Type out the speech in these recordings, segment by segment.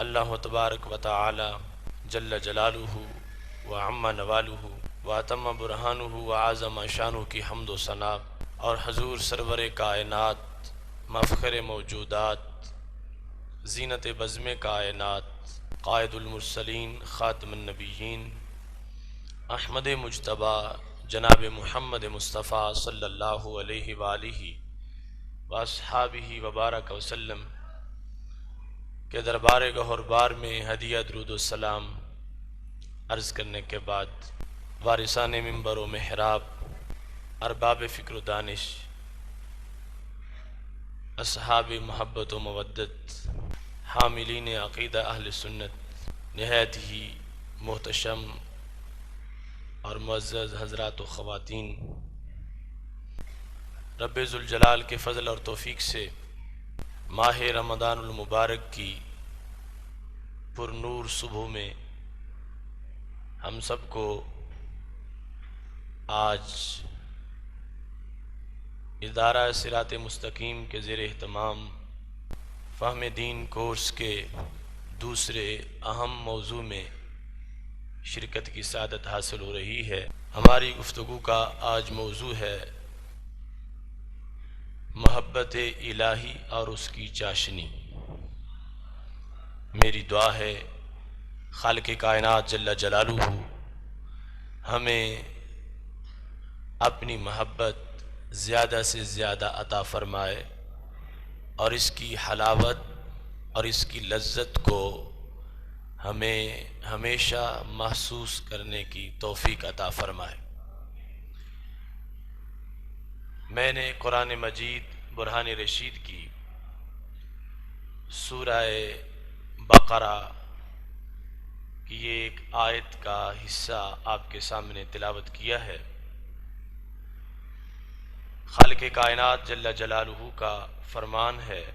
اللہ تبارک و تعالی جل جلالہ و عم نوالہ و اتم برہانہ و اعظم شانہ کی حمد و ثنا، اور حضور سرور کائنات، مفخر موجودات، زینت بزم کائنات، قائد المرسلین، خاتم النبیین، احمد مجتبی جناب محمد مصطفیٰ صلی اللہ علیہ وآلہ واصحابہ وبارک وسلم کے دربار گہر بار میں ہدیہ درود و سلام عرض کرنے کے بعد، وارثان منبر و محراب، ارباب فکر و دانش، اصحاب محبت و مودت، حاملین عقیدہ اہل سنت، نہایت ہی محتشم اور معزز حضرات و خواتین، رب ذوالجلال کے فضل اور توفیق سے ماہ رمضان المبارک کی پر نور صبح میں ہم سب کو آج ادارہ صراط مستقیم کے زیر اہتمام فہم دین کورس کے دوسرے اہم موضوع میں شرکت کی سعادت حاصل ہو رہی ہے۔ ہماری گفتگو کا آج موضوع ہے محبت الہی اور اس کی چاشنی۔ میری دعا ہے خالق کائنات جل جلالہ ہمیں اپنی محبت زیادہ سے زیادہ عطا فرمائے اور اس کی حلاوت اور اس کی لذت کو ہمیں ہمیشہ محسوس کرنے کی توفیق عطا فرمائے۔ میں نے قرآن مجید برہان رشید کی سورہ بقرہ کی یہ ایک آیت کا حصہ آپ کے سامنے تلاوت کیا ہے۔ خالق کائنات جل جلالہ کا فرمان ہے،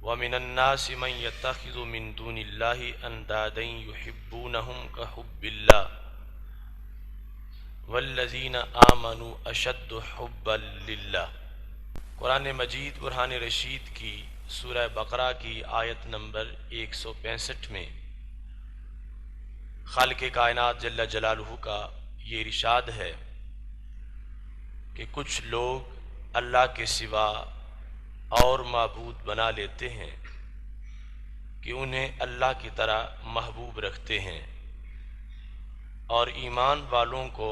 وَمِنَ النَّاسِ مَن يَتَّخِذُ مِن دُونِ اللَّهِ أَندَادًا يُحِبُّونَهُمْ كَحُبِّ اللَّهِ وَالَّذِينَ آمَنُوا أَشَدُّ حُبًّا لِلَّهِ۔ قرآن مجید برہان رشید کی سورہ بقرہ کی آیت نمبر 165 میں خالق کائنات جل جلالہ کا یہ ارشاد ہے کہ کچھ لوگ اللہ کے سوا اور معبود بنا لیتے ہیں کہ انہیں اللہ کی طرح محبوب رکھتے ہیں، اور ایمان والوں کو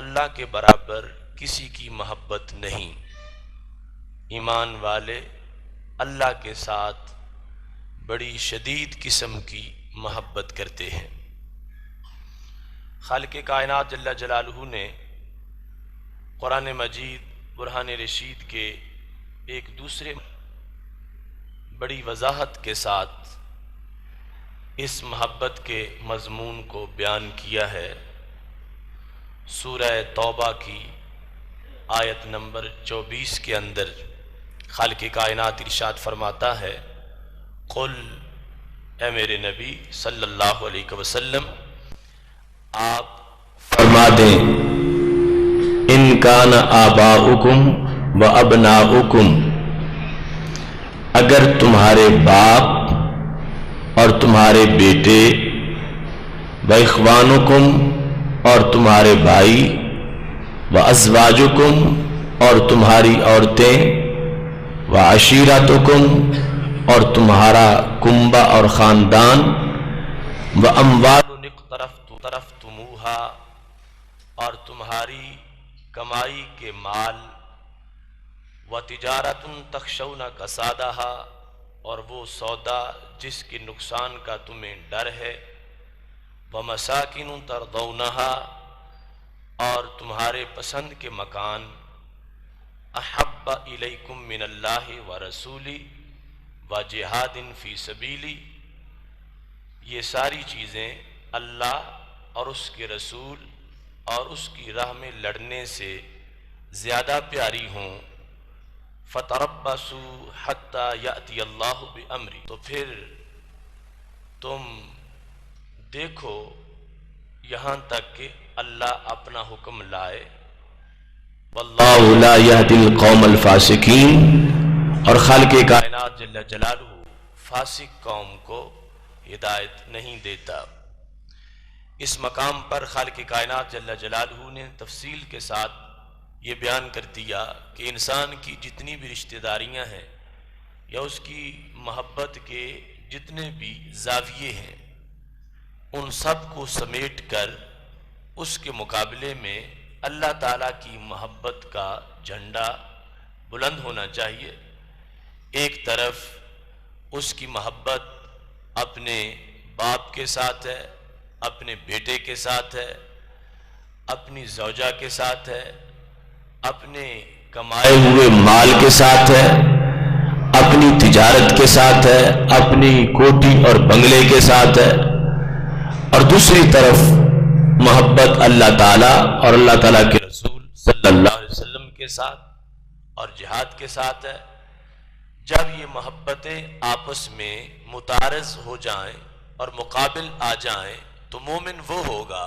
اللہ کے برابر کسی کی محبت نہیں۔ ایمان والے اللہ کے ساتھ بڑی شدید قسم کی محبت کرتے ہیں۔ خالق کائنات جل جلالہ نے قرآن مجید برہان رشید کے ایک دوسرے بڑی وضاحت کے ساتھ اس محبت کے مضمون کو بیان کیا ہے۔ سورہ توبہ کی آیت نمبر 24 کے اندر خالق کائنات ارشاد فرماتا ہے، قل، اے میرے نبی صلی اللہ علیہ وسلم آپ فرما دیں، ان کان آباؤکم و ابناؤکم، اگر تمہارے باپ اور تمہارے بیٹے، و اخوانکم اور تمہارے بھائی، و ازواجکم اور تمہاری عورتیں، و عشیرتکم اور تمہارا کنبہ اور خاندان، و اموال اقترفتموہا اور تمہاری کمائی کے مال، و تجارت تخشون کسادہا اور وہ سودا جس کے نقصان کا تمہیں ڈر ہے، ومساکن ترضونہا اور تمہارے پسند کے مکان، احب الیکم من اللہ ورسولی وجہاد فی سبیلی، یہ ساری چیزیں اللہ اور اس کے رسول اور اس کی راہ میں لڑنے سے زیادہ پیاری ہوں، فتربصوا حتی یأتی اللہ بامری، تو پھر تم دیکھو یہاں تک کہ اللہ اپنا حکم لائے، واللہ لا یہدی القوم الفاسقین، اور خالق کائنات جل جلالہ فاسق قوم کو ہدایت نہیں دیتا۔ اس مقام پر خالق کائنات جل جلالہ نے تفصیل کے ساتھ یہ بیان کر دیا کہ انسان کی جتنی بھی رشتہ داریاں ہیں یا اس کی محبت کے جتنے بھی زاویے ہیں، ان سب کو سمیٹ کر اس کے مقابلے میں اللہ تعالیٰ کی محبت کا جھنڈا بلند ہونا چاہیے۔ ایک طرف اس کی محبت اپنے باپ کے ساتھ ہے، اپنے بیٹے کے ساتھ ہے، اپنی زوجہ کے ساتھ ہے، اپنے کمائے ہوئے مال کے ساتھ ہے، اپنی تجارت کے ساتھ ہے، اپنی کوٹھی اور بنگلے کے ساتھ ہے، اور دوسری طرف محبت اللہ تعالیٰ اور اللہ تعالیٰ کے رسول صلی اللہ علیہ وسلم کے ساتھ اور جہاد کے ساتھ ہے۔ جب یہ محبتیں آپس میں متعارض ہو جائیں اور مقابل آ جائیں تو مومن وہ ہوگا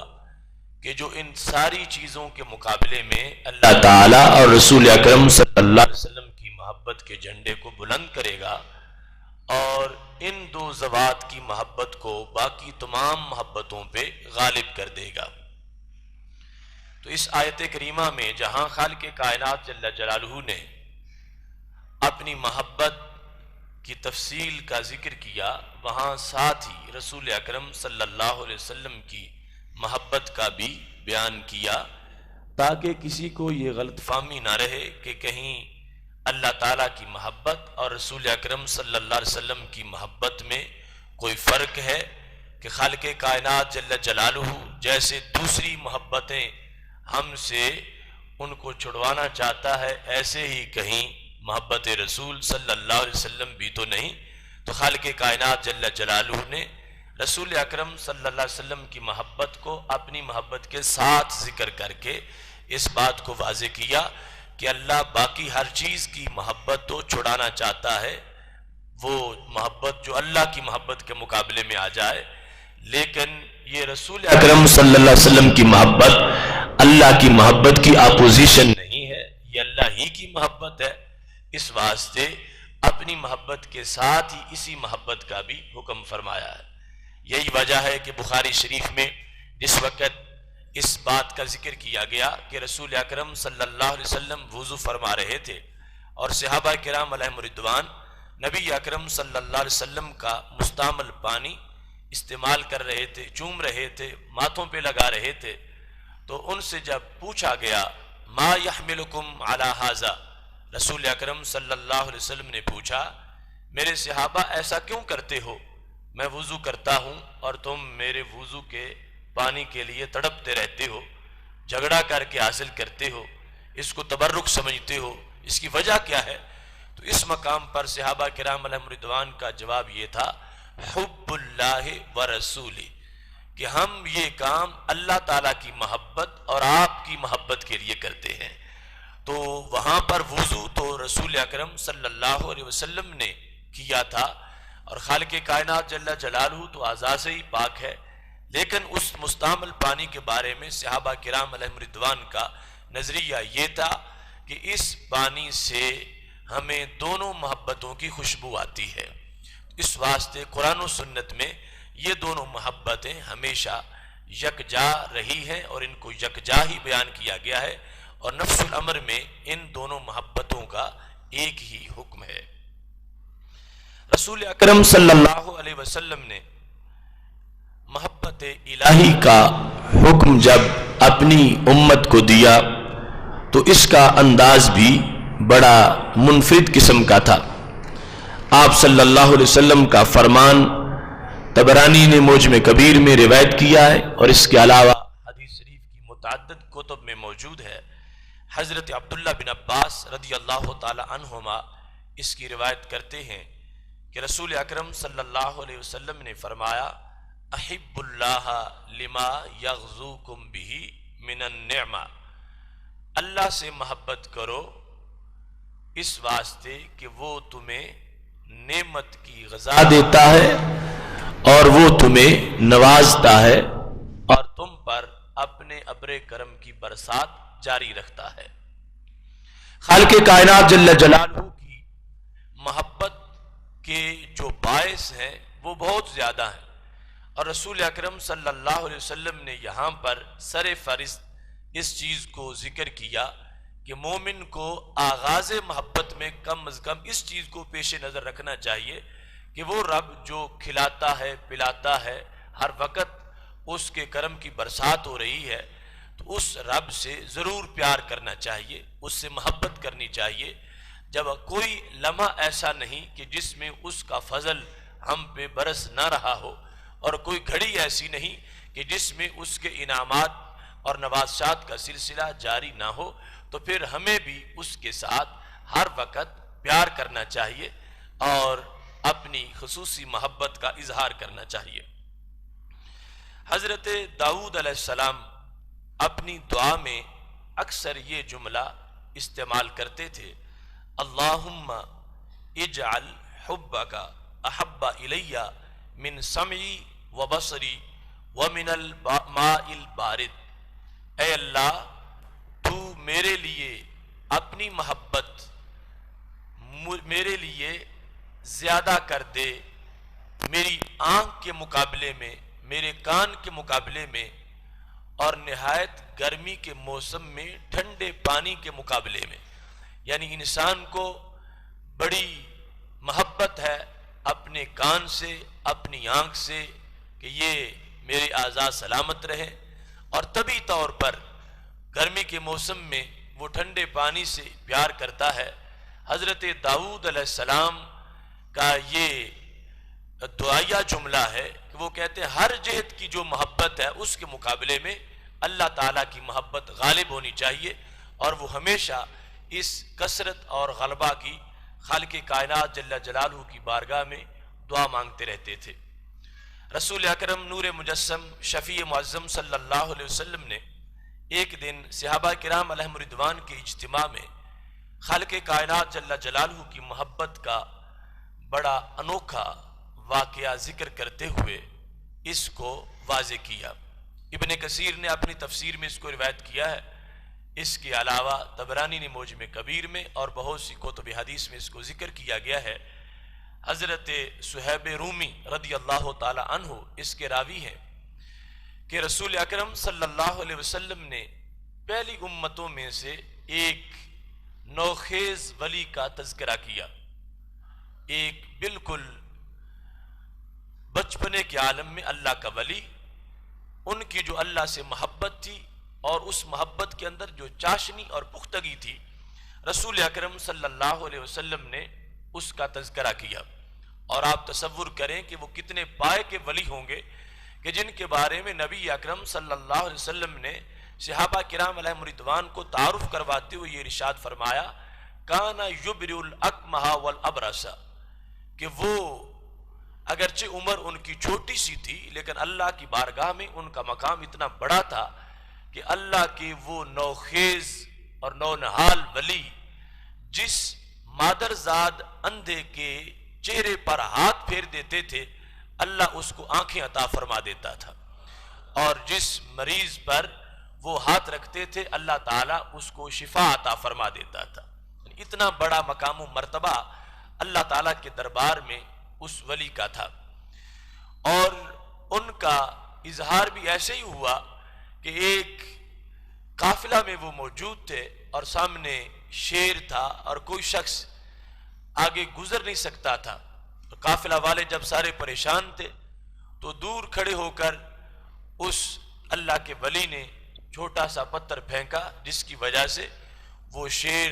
کہ جو ان ساری چیزوں کے مقابلے میں اللہ تعالیٰ اور رسول اکرم صلی اللہ علیہ وسلم کی محبت کے جھنڈے کو بلند کرے گا اور ان دو ذوات کی محبت کو باقی تمام محبتوں پہ غالب کر دے گا۔ تو اس آیت کریمہ میں جہاں خالق کائنات جل جلالہ نے اپنی محبت کی تفصیل کا ذکر کیا، وہاں ساتھ ہی رسول اکرم صلی اللہ علیہ وسلم کی محبت کا بھی بیان کیا، تاکہ کسی کو یہ غلط فہمی نہ رہے کہ کہیں اللہ تعالیٰ کی محبت اور رسول اکرم صلی اللہ علیہ وسلم کی محبت میں کوئی فرق ہے، کہ خالق کائنات جل جلالہ جیسے دوسری محبتیں ہم سے ان کو چھڑوانا چاہتا ہے، ایسے ہی کہیں محبت رسول صلی اللہ علیہ وسلم بھی تو نہیں۔ تو خالق کائنات جل جلالہ نے رسول اکرم صلی اللہ علیہ وسلم کی محبت کو اپنی محبت کے ساتھ ذکر کر کے اس بات کو واضح کیا کہ اللہ باقی ہر چیز کی محبت تو چھڑانا چاہتا ہے، وہ محبت جو اللہ کی محبت کے مقابلے میں آ جائے، لیکن یہ رسول اکرم صلی اللہ علیہ وسلم کی محبت اللہ کی محبت کی اپوزیشن نہیں ہے، یہ اللہ ہی کی محبت ہے۔ اس واسطے اپنی محبت کے ساتھ ہی اسی محبت کا بھی حکم فرمایا ہے۔ یہی وجہ ہے کہ بخاری شریف میں جس وقت اس بات کا ذکر کیا گیا کہ رسول اکرم صلی اللہ علیہ وسلم وضو فرما رہے تھے اور صحابہ کرام علیہم رضوان نبی اکرم صلی اللہ علیہ وسلم کا مستعمل پانی استعمال کر رہے تھے، چوم رہے تھے، ماتھوں پہ لگا رہے تھے، تو ان سے جب پوچھا گیا ما یحملکم علی ھذا، رسول اکرم صلی اللہ علیہ وسلم نے پوچھا میرے صحابہ ایسا کیوں کرتے ہو؟ میں وضو کرتا ہوں اور تم میرے وضو کے پانی کے لیے تڑپتے رہتے ہو، جھگڑا کر کے حاصل کرتے ہو، اس کو تبرک سمجھتے ہو، اس کی وجہ کیا ہے؟ تو اس مقام پر صحابہ کرام علیہم رضوان کا جواب یہ تھا حب اللہ ورسولہ، کہ ہم یہ کام اللہ تعالیٰ کی محبت اور آپ کی محبت کے لیے کرتے ہیں۔ تو وہاں پر وضو تو رسول اکرم صلی اللہ علیہ وسلم نے کیا تھا، اور خالق کائنات جل جلالہ تو اعضاء سے ہی پاک ہے، لیکن اس مستعمل پانی کے بارے میں صحابہ کرام علیہم رضوان کا نظریہ یہ تھا کہ اس پانی سے ہمیں دونوں محبتوں کی خوشبو آتی ہے۔ اس واسطے قرآن و سنت میں یہ دونوں محبتیں ہمیشہ یکجا رہی ہیں اور ان کو یکجا ہی بیان کیا گیا ہے، اور نفس الامر میں ان دونوں محبتوں کا ایک ہی حکم ہے۔ رسول اکرم صلی اللہ علیہ وسلم نے محبت الہی کا حکم جب اپنی امت کو دیا تو اس کا انداز بھی بڑا منفرد قسم کا تھا۔ آپ صلی اللہ علیہ وسلم کا فرمان طبرانی نے معجم کبیر میں روایت کیا ہے، اور اس کے علاوہ حدیث شریف کی متعدد کتب میں موجود ہے۔ حضرت عبداللہ بن عباس رضی اللہ تعالی عنہما اس کی روایت کرتے ہیں کہ رسول اکرم صلی اللہ علیہ وسلم نے فرمایا احب اللہ لما یغزوکم بہ من النعمہ، اللہ سے محبت کرو اس واسطے کہ وہ تمہیں نعمت کی غذا دیتا ہے اور وہ تمہیں نوازتا ہے اور تم پر اپنے ابر کرم کی برسات جاری رکھتا ہے۔ خالق کائنات جل جلالہ کی محبت کے جو باعث ہیں وہ بہت زیادہ ہیں، اور رسول اکرم صلی اللہ علیہ وسلم نے یہاں پر سر فہرست اس چیز کو ذکر کیا کہ مومن کو آغاز محبت میں کم از کم اس چیز کو پیش نظر رکھنا چاہیے کہ وہ رب جو کھلاتا ہے پلاتا ہے، ہر وقت اس کے کرم کی برسات ہو رہی ہے، تو اس رب سے ضرور پیار کرنا چاہیے، اس سے محبت کرنی چاہیے۔ جب کوئی لمحہ ایسا نہیں کہ جس میں اس کا فضل ہم پہ برس نہ رہا ہو، اور کوئی گھڑی ایسی نہیں کہ جس میں اس کے انعامات اور نوازشات کا سلسلہ جاری نہ ہو، تو پھر ہمیں بھی اس کے ساتھ ہر وقت پیار کرنا چاہیے اور اپنی خصوصی محبت کا اظہار کرنا چاہیے۔ حضرت داؤد علیہ السلام اپنی دعا میں اکثر یہ جملہ استعمال کرتے تھے، اللہم اجعل حبک احب الی من سمعی و بصری ومن الماء البارد۔ اے اللہ، تو میرے لیے اپنی محبت میرے لیے زیادہ کر دے، میری آنکھ کے مقابلے میں، میرے کان کے مقابلے میں، اور نہایت گرمی کے موسم میں ٹھنڈے پانی کے مقابلے میں۔ یعنی انسان کو بڑی محبت ہے اپنے کان سے، اپنی آنکھ سے، کہ یہ میرے اعضاء سلامت رہے، اور طبی طور پر گرمی کے موسم میں وہ ٹھنڈے پانی سے پیار کرتا ہے۔ حضرت داؤد علیہ السلام کا یہ دعائیہ جملہ ہے کہ وہ کہتے ہیں ہر جہت کی جو محبت ہے اس کے مقابلے میں اللہ تعالیٰ کی محبت غالب ہونی چاہیے، اور وہ ہمیشہ اس کثرت اور غلبہ کی خالق کائنات جل جلالہ کی بارگاہ میں دعا مانگتے رہتے تھے۔ رسول اکرم نور مجسم شفیع معظم صلی اللہ علیہ وسلم نے ایک دن صحابہ کرام علیہم رضوان کے اجتماع میں خالق کائنات جل جلالہ کی محبت کا بڑا انوکھا واقعہ ذکر کرتے ہوئے اس کو واضح کیا۔ ابن کثیر نے اپنی تفسیر میں اس کو روایت کیا ہے، اس کے علاوہ طبرانی نے معجم کبیر میں اور بہت سی کتب حدیث میں اس کو ذکر کیا گیا ہے۔ حضرت صہیب رومی رضی اللہ تعالی عنہ اس کے راوی ہیں کہ رسول اکرم صلی اللہ علیہ وسلم نے پہلی امتوں میں سے ایک نوخیز ولی کا تذکرہ کیا، ایک بالکل بچپنے کے عالم میں اللہ کا ولی، ان کی جو اللہ سے محبت تھی اور اس محبت کے اندر جو چاشنی اور پختگی تھی، رسول اکرم صلی اللہ علیہ وسلم نے اس کا تذکرہ کیا۔ اور آپ تصور کریں کہ وہ کتنے پائے کے ولی ہوں گے کہ جن کے بارے میں نبی اکرم صلی اللہ علیہ وسلم نے صحابہ کرام علیہم رضوان کو تعارف کرواتے ہوئے یہ ارشاد فرمایا، کانا یبرئ الاکمہ والابرص، کہ وہ اگرچہ عمر ان کی چھوٹی سی تھی لیکن اللہ کی بارگاہ میں ان کا مقام اتنا بڑا تھا کہ اللہ کے وہ نوخیز اور نونہال ولی جس مادرزاد اندھے کے چہرے پر ہاتھ پھیر دیتے تھے اللہ اس کو آنکھیں عطا فرما دیتا تھا، اور جس مریض پر وہ ہاتھ رکھتے تھے اللہ تعالیٰ اس کو شفا عطا فرما دیتا تھا۔ اتنا بڑا مقام و مرتبہ اللہ تعالیٰ کے دربار میں اس ولی کا تھا، اور ان کا اظہار بھی ایسے ہی ہوا کہ ایک قافلہ میں وہ موجود تھے اور سامنے شیر تھا اور کوئی شخص آگے گزر نہیں سکتا تھا۔ قافلہ والے جب سارے پریشان تھے تو دور کھڑے ہو کر اس اللہ کے ولی نے چھوٹا سا پتھر پھینکا، جس کی وجہ سے وہ شیر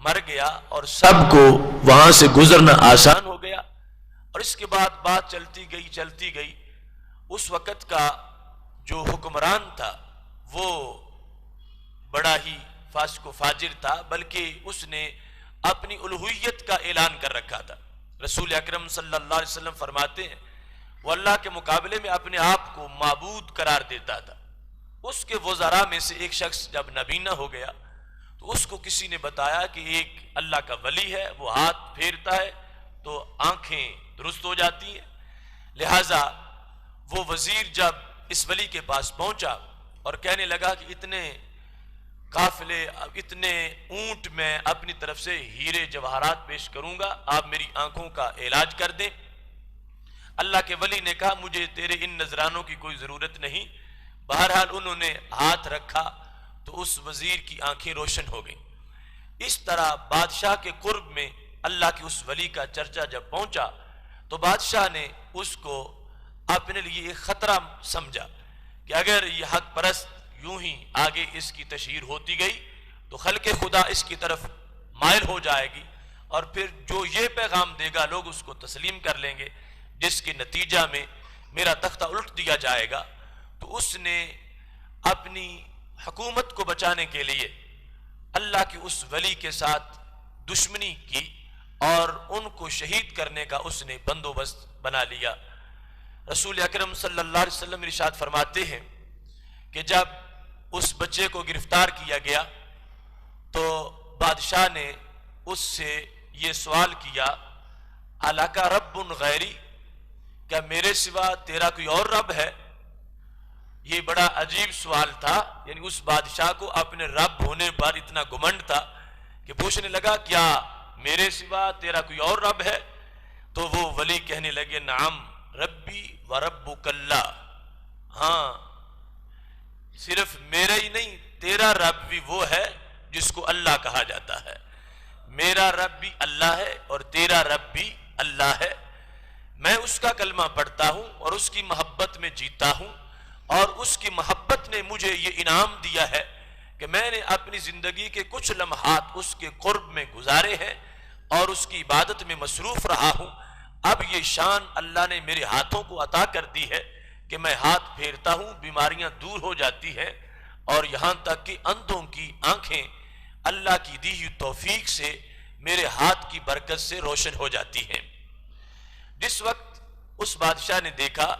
مر گیا اور سب کو وہاں سے گزرنا آسان ہو گیا۔ اور اس کے بعد بات چلتی گئی۔ اس وقت کا جو حکمران تھا وہ بڑا ہی فاسق و فاجر تھا، بلکہ اس نے اپنی الوہیت کا اعلان کر رکھا تھا۔ رسول اکرم صلی اللہ علیہ وسلم فرماتے ہیں وہ اللہ کے مقابلے میں اپنے آپ کو معبود قرار دیتا تھا۔ اس کے وزراء میں سے ایک شخص جب نبینا ہو گیا تو اس کو کسی نے بتایا کہ ایک اللہ کا ولی ہے، وہ ہاتھ پھیرتا ہے تو آنکھیں درست ہو جاتی ہیں۔ لہٰذا وہ وزیر جب اس ولی کے پاس پہنچا اور کہنے لگا کہ اتنے قافلے اتنے اونٹ میں اپنی طرف سے ہیرے جواہرات پیش کروں گا، آپ میری آنکھوں کا علاج کر دیں۔ اللہ کے ولی نے کہا مجھے تیرے ان نذرانوں کی کوئی ضرورت نہیں۔ بہرحال انہوں نے ہاتھ رکھا تو اس وزیر کی آنکھیں روشن ہو گئیں۔ اس طرح بادشاہ کے قرب میں اللہ کے اس ولی کا چرچا جب پہنچا تو بادشاہ نے اس کو اپنے لیے ایک خطرہ سمجھا کہ اگر یہ حق پرست یوں ہی آگے اس کی تشہیر ہوتی گئی تو خلق خدا اس کی طرف مائل ہو جائے گی، اور پھر جو یہ پیغام دے گا لوگ اس کو تسلیم کر لیں گے، جس کے نتیجہ میں میرا تختہ الٹ دیا جائے گا۔ تو اس نے اپنی حکومت کو بچانے کے لیے اللہ کے اس ولی کے ساتھ دشمنی کی اور ان کو شہید کرنے کا اس نے بندوبست بنا لیا۔ رسول اکرم صلی اللہ علیہ وسلم ارشاد فرماتے ہیں کہ جب اس بچے کو گرفتار کیا گیا تو بادشاہ نے اس سے یہ سوال کیا اَلَکَ رَبٌ غیری، کیا میرے سوا تیرا کوئی اور رب ہے؟ یہ بڑا عجیب سوال تھا، یعنی اس بادشاہ کو اپنے رب ہونے پر اتنا گھمنڈ تھا کہ پوچھنے لگا کیا میرے سوا تیرا کوئی اور رب ہے؟ تو وہ ولی کہنے لگے نعم ربی و ربک اللہ، ہاں صرف میرا ہی نہیں تیرا رب بھی وہ ہے جس کو اللہ کہا جاتا ہے، میرا رب بھی اللہ ہے اور تیرا رب بھی اللہ ہے۔ میں اس کا کلمہ پڑھتا ہوں اور اس کی محبت میں جیتا ہوں، اور اس کی محبت نے مجھے یہ انعام دیا ہے کہ میں نے اپنی زندگی کے کچھ لمحات اس کے قرب میں گزارے ہیں اور اس کی عبادت میں مصروف رہا ہوں۔ اب یہ شان اللہ نے میرے ہاتھوں کو عطا کر دی ہے کہ میں ہاتھ پھیرتا ہوں بیماریاں دور ہو جاتی ہیں، اور یہاں تک کہ اندھوں کی آنکھیں اللہ کی دی ہوئی توفیق سے میرے ہاتھ کی برکت سے روشن ہو جاتی ہیں۔ جس وقت اس بادشاہ نے دیکھا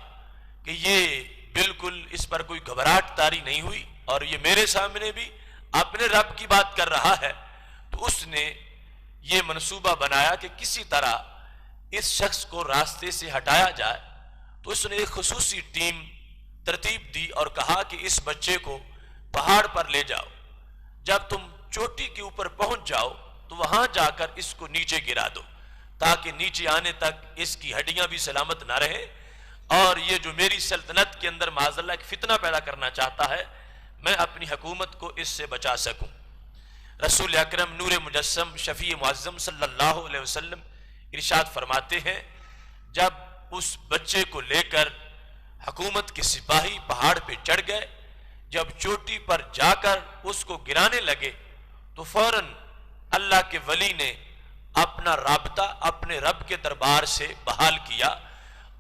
کہ یہ بالکل اس پر کوئی گھبراہٹ طاری نہیں ہوئی اور یہ میرے سامنے بھی اپنے رب کی بات کر رہا ہے، تو اس نے یہ منصوبہ بنایا کہ کسی طرح اس شخص کو راستے سے ہٹایا جائے۔ تو اس نے ایک خصوصی ٹیم ترتیب دی اور کہا کہ اس بچے کو پہاڑ پر لے جاؤ، جب تم چوٹی کے اوپر پہنچ جاؤ تو وہاں جا کر اس کو نیچے گرا دو تاکہ نیچے آنے تک اس کی ہڈیاں بھی سلامت نہ رہیں، اور یہ جو میری سلطنت کے اندر معاذ اللہ ایک فتنہ پیدا کرنا چاہتا ہے میں اپنی حکومت کو اس سے بچا سکوں۔ رسول اکرم نور مجسم شفیع معظم صلی اللہ علیہ وسلم ارشاد فرماتے ہیں جب اس بچے کو لے کر حکومت کے سپاہی پہاڑ پہ چڑھ گئے، جب چوٹی پر جا کر اس کو گرانے لگے تو فوراً اللہ کے ولی نے اپنا رابطہ اپنے رب کے دربار سے بحال کیا،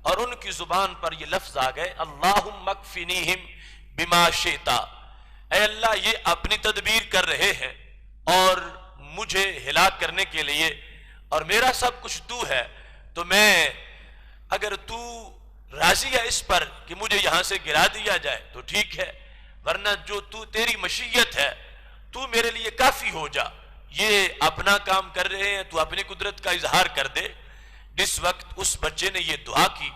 اور ان کی زبان پر یہ لفظ آ گئے اللہم اکفنیہم بما شئتا، اے اللہ یہ اپنی تدبیر کر رہے ہیں اور مجھے ہلاک کرنے کے لیے، اور میرا سب کچھ تو ہے، تو میں اگر تو راضی ہے اس پر کہ مجھے یہاں سے گرا دیا جائے تو ٹھیک ہے، ورنہ جو تو تیری مشیت ہے تو میرے لیے کافی ہو جا، یہ اپنا کام کر رہے ہیں تو اپنی قدرت کا اظہار کر دے۔ جس وقت اس بچے نے یہ دعا کی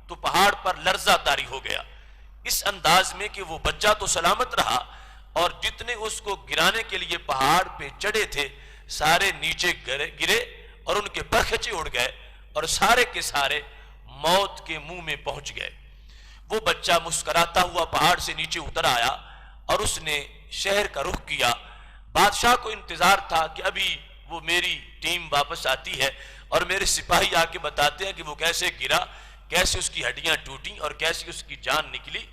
تو پہاڑ پر لرزہ طاری ہو گیا، اس انداز میں کہ وہ بچہ تو سلامت رہا اور جتنے اس کو گرانے کے لیے پہاڑ پہ چڑھے تھے سارے نیچے گرے اور ان کے پرخچے اڑ گئے اور سارے کے سارے موت کے منہ میں پہنچ گئے۔ وہ بچہ مسکراتا ہوا پہاڑ سے نیچے اتر آیا اور اس نے شہر کا رخ کیا۔ بادشاہ کو انتظار تھا کہ ابھی وہ میری ٹیم واپس آتی ہے اور میرے سپاہی آ کے بتاتے ہیں کہ وہ کیسے گرا، کیسے اس کی ہڈیاں ٹوٹیں اور کیسے اس کی جان نکلی،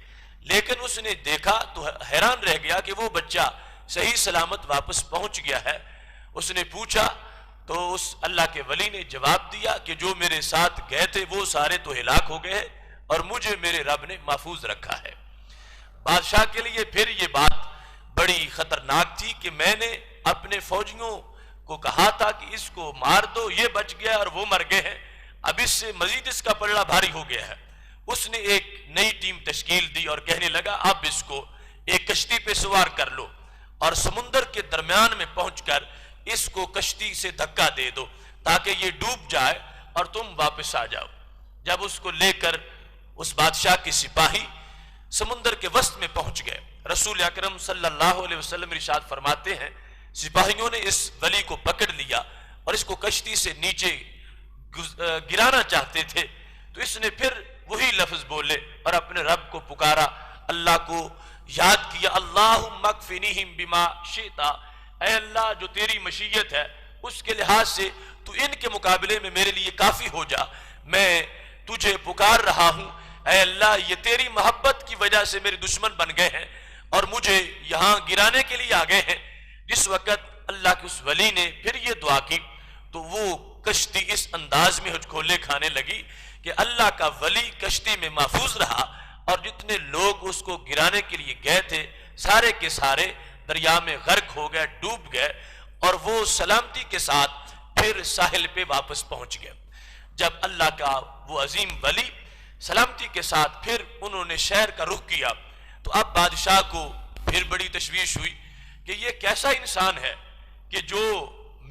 لیکن اس نے دیکھا تو حیران رہ گیا کہ وہ بچہ صحیح سلامت واپس پہنچ گیا ہے۔ اس نے پوچھا تو اس اللہ کے ولی نے جواب دیا کہ جو میرے ساتھ گئے تھے وہ سارے تو ہلاک ہو گئے اور مجھے میرے رب نے محفوظ رکھا ہے۔ بادشاہ کے لیے پھر یہ بات بڑی خطرناک تھی کہ میں نے اپنے فوجیوں کو کہا تھا کہ اس کو مار دو، یہ بچ گیا اور وہ مر گئے ہیں، اب اس سے مزید اس کا پلڑا بھاری ہو گیا ہے۔ اس نے ایک نئی ٹیم تشکیل دی اور کہنے لگا اب اس کو ایک کشتی پہ سوار کر لو اور سمندر کے درمیان میں پہنچ کر اس کو کشتی سے دھکا دے دو تاکہ یہ ڈوب جائے اور تم واپس آ جاؤ۔ جب اس کو لے کر اس بادشاہ کے سپاہی سمندر کے وسط میں پہنچ گئے۔ رسول اکرم صلی اللہ علیہ وسلم ارشاد فرماتے ہیں سپاہیوں نے اس ولی کو پکڑ لیا اور اس کو کشتی سے نیچے گرانا چاہتے تھے، تو اس نے پھر وہی لفظ بولے اور اپنے رب کو پکارا، اللہ کو یاد کیا، اللہم اکفنیہم بما شئت، اے اللہ جو تیری مشیت ہے اس کے لحاظ سے تو ان کے مقابلے میں میرے لیے کافی ہو جا، میں تجھے پکار رہا ہوں، اے اللہ یہ تیری محبت کی وجہ سے میرے دشمن بن گئے ہیں اور مجھے یہاں گرانے کے لیے آ گئے ہیں۔ جس وقت اللہ کے اس ولی نے پھر یہ دعا کی تو وہ کشتی اس انداز میں ہچکولے کھانے لگی کہ اللہ کا ولی کشتی میں محفوظ رہا، اور جتنے لوگ اس کو گرانے کے لیے گئے تھے سارے کے سارے دریا میں غرق ہو گئے، ڈوب گئے، اور وہ سلامتی کے ساتھ پھر ساحل پہ واپس پہنچ گئے۔ جب اللہ کا وہ عظیم ولی سلامتی کے ساتھ پھر انہوں نے شہر کا رخ کیا تو اب بادشاہ کو پھر بڑی تشویش ہوئی کہ یہ کیسا انسان ہے کہ جو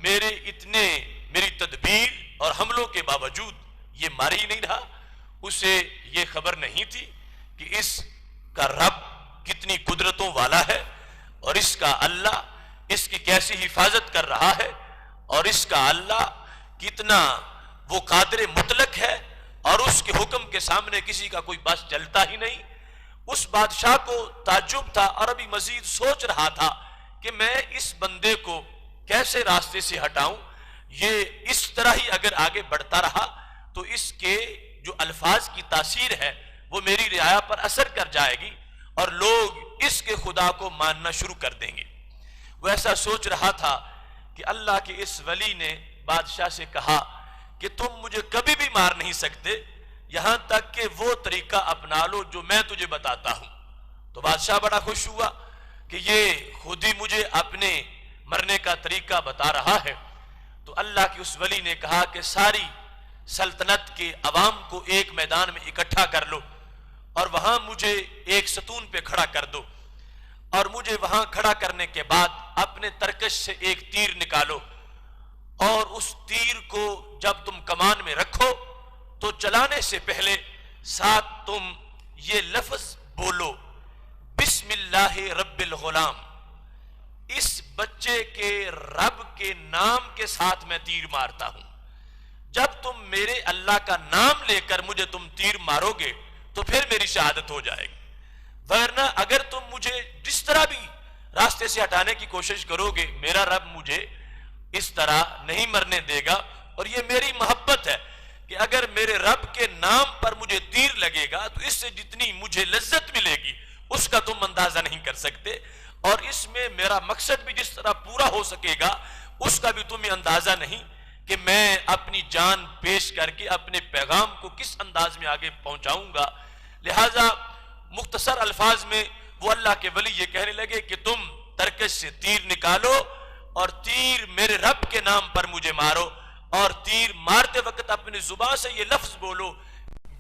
میری تدبیر اور حملوں کے باوجود یہ مار ہی نہیں رہا۔ اسے یہ خبر نہیں تھی کہ اس کا رب کتنی قدرتوں والا ہے اور اس کا اللہ اس کی کیسی حفاظت کر رہا ہے، اور اس کا اللہ کتنا وہ قادر مطلق ہے اور اس کے حکم کے سامنے کسی کا کوئی بس چلتا ہی نہیں۔ اس بادشاہ کو تعجب تھا اور ابھی مزید سوچ رہا تھا کہ میں اس بندے کو کیسے راستے سے ہٹاؤں، یہ اس طرح ہی اگر آگے بڑھتا رہا تو اس کے جو الفاظ کی تاثیر ہے وہ میری رعایا پر اثر کر جائے گی اور لوگ اس کے خدا کو ماننا شروع کر دیں گے۔ وہ ایسا سوچ رہا تھا کہ اللہ کے اس ولی نے بادشاہ سے کہا کہ تم مجھے کبھی بھی مار نہیں سکتے یہاں تک کہ وہ طریقہ اپنا لو جو میں تجھے بتاتا ہوں۔ تو بادشاہ بڑا خوش ہوا کہ یہ خود ہی مجھے اپنے مرنے کا طریقہ بتا رہا ہے۔ تو اللہ کے اس ولی نے کہا کہ ساری سلطنت کے عوام کو ایک میدان میں اکٹھا کر لو اور وہاں مجھے ایک ستون پہ کھڑا کر دو، اور مجھے وہاں کھڑا کرنے کے بعد اپنے ترکش سے ایک تیر نکالو، اور اس تیر کو جب تم کمان میں رکھو تو چلانے سے پہلے ساتھ تم یہ لفظ بولو، بسم اللہ رب الغلام، اس بچے کے رب کے نام کے ساتھ میں تیر مارتا ہوں۔ جب تم میرے اللہ کا نام لے کر مجھے تم تیر مارو گے تو پھر میری شہادت ہو جائے گی، ورنہ اگر تم مجھے جس طرح بھی راستے سے ہٹانے کی کوشش کرو گے میرا رب مجھے اس طرح نہیں مرنے دے گا۔ اور یہ میری محبت ہے کہ اگر میرے رب کے نام پر مجھے تیر لگے گا تو اس سے جتنی مجھے لذت ملے گی اس کا تم اندازہ نہیں کر سکتے، اور اس میں میرا مقصد بھی جس طرح پورا ہو سکے گا اس کا بھی تمہیں اندازہ نہیں کہ میں اپنی جان پیش کر کے اپنے پیغام کو کس انداز میں آگے پہنچاؤں گا۔ لہٰذا مختصر الفاظ میں وہ اللہ کے ولی یہ کہنے لگے کہ تم ترکش سے تیر نکالو اور تیر میرے رب کے نام پر مجھے مارو، اور تیر مارتے وقت اپنی زبان سے یہ لفظ بولو،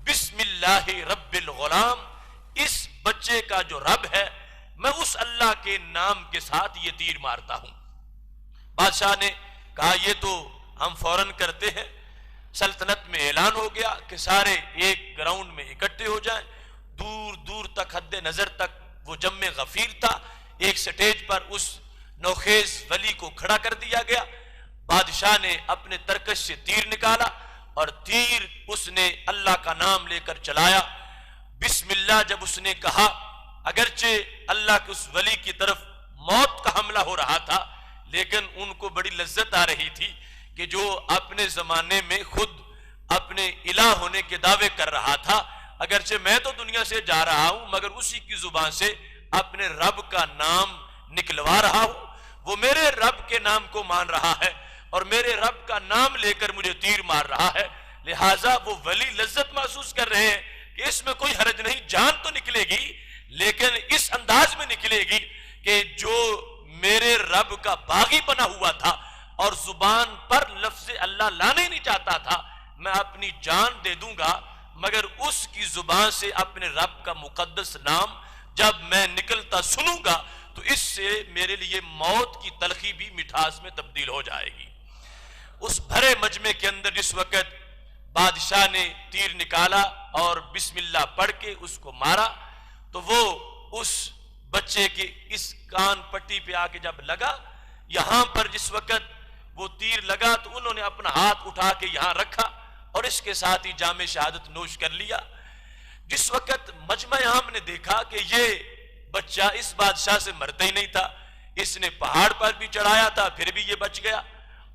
بسم اللہ رب الغلام، اس بچے کا جو رب ہے میں اس اللہ کے نام کے ساتھ یہ تیر مارتا ہوں۔ بادشاہ نے کہا یہ تو ہم فوراً کرتے ہیں۔ سلطنت میں اعلان ہو گیا کہ سارے ایک گراؤنڈ میں اکٹھے ہو جائیں، دور دور تک حد نظر تک وہ جم غفیر تھا، ایک سٹیج پر اس نوخیز ولی کو کھڑا کر دیا گیا۔ بادشاہ نے اپنے ترکش سے تیر نکالا اور تیر اس نے اللہ کا نام لے کر چلایا۔ بسم اللہ جب اس نے کہا، اگرچہ اللہ کے اس ولی کی طرف موت کا حملہ ہو رہا تھا لیکن ان کو بڑی لذت آ رہی تھی کہ جو اپنے زمانے میں خود اپنے الہ ہونے کے دعوے کر رہا تھا، اگرچہ میں تو دنیا سے جا رہا ہوں مگر اسی کی زبان سے اپنے رب کا نام نکلوا رہا ہوں، وہ میرے رب کے نام کو مان رہا ہے اور میرے رب کا نام لے کر مجھے تیر مار رہا ہے۔ لہٰذا وہ ولی لذت محسوس کر رہے ہیں کہ اس میں کوئی حرج نہیں، جان تو نکلے گی لیکن اس انداز میں نکلے گی کہ جو میرے رب کا باغی بنا ہوا تھا اور زبان پر لفظ اللہ لانے نہیں چاہتا تھا، میں اپنی جان دے دوں گا مگر اس کی زبان سے اپنے رب کا مقدس نام جب میں نکلتا سنوں گا تو اس سے میرے لیے موت کی تلخی بھی مٹھاس میں تبدیل ہو جائے گی۔ اس بھرے مجمع کے اندر جس وقت بادشاہ نے تیر نکالا اور بسم اللہ پڑھ کے اس کو مارا تو وہ اس بچے کے اس کان پٹی پہ آ کے جب لگا، یہاں پر جس وقت وہ تیر لگا تو انہوں نے اپنا ہاتھ اٹھا کے یہاں رکھا اور اس کے ساتھ ہی جام شہادت نوش کر لیا۔ جس وقت مجمع عام نے دیکھا کہ یہ بچہ اس بادشاہ سے مرتا ہی نہیں تھا، اس نے پہاڑ پر بھی چڑھایا تھا پھر بھی یہ بچ گیا،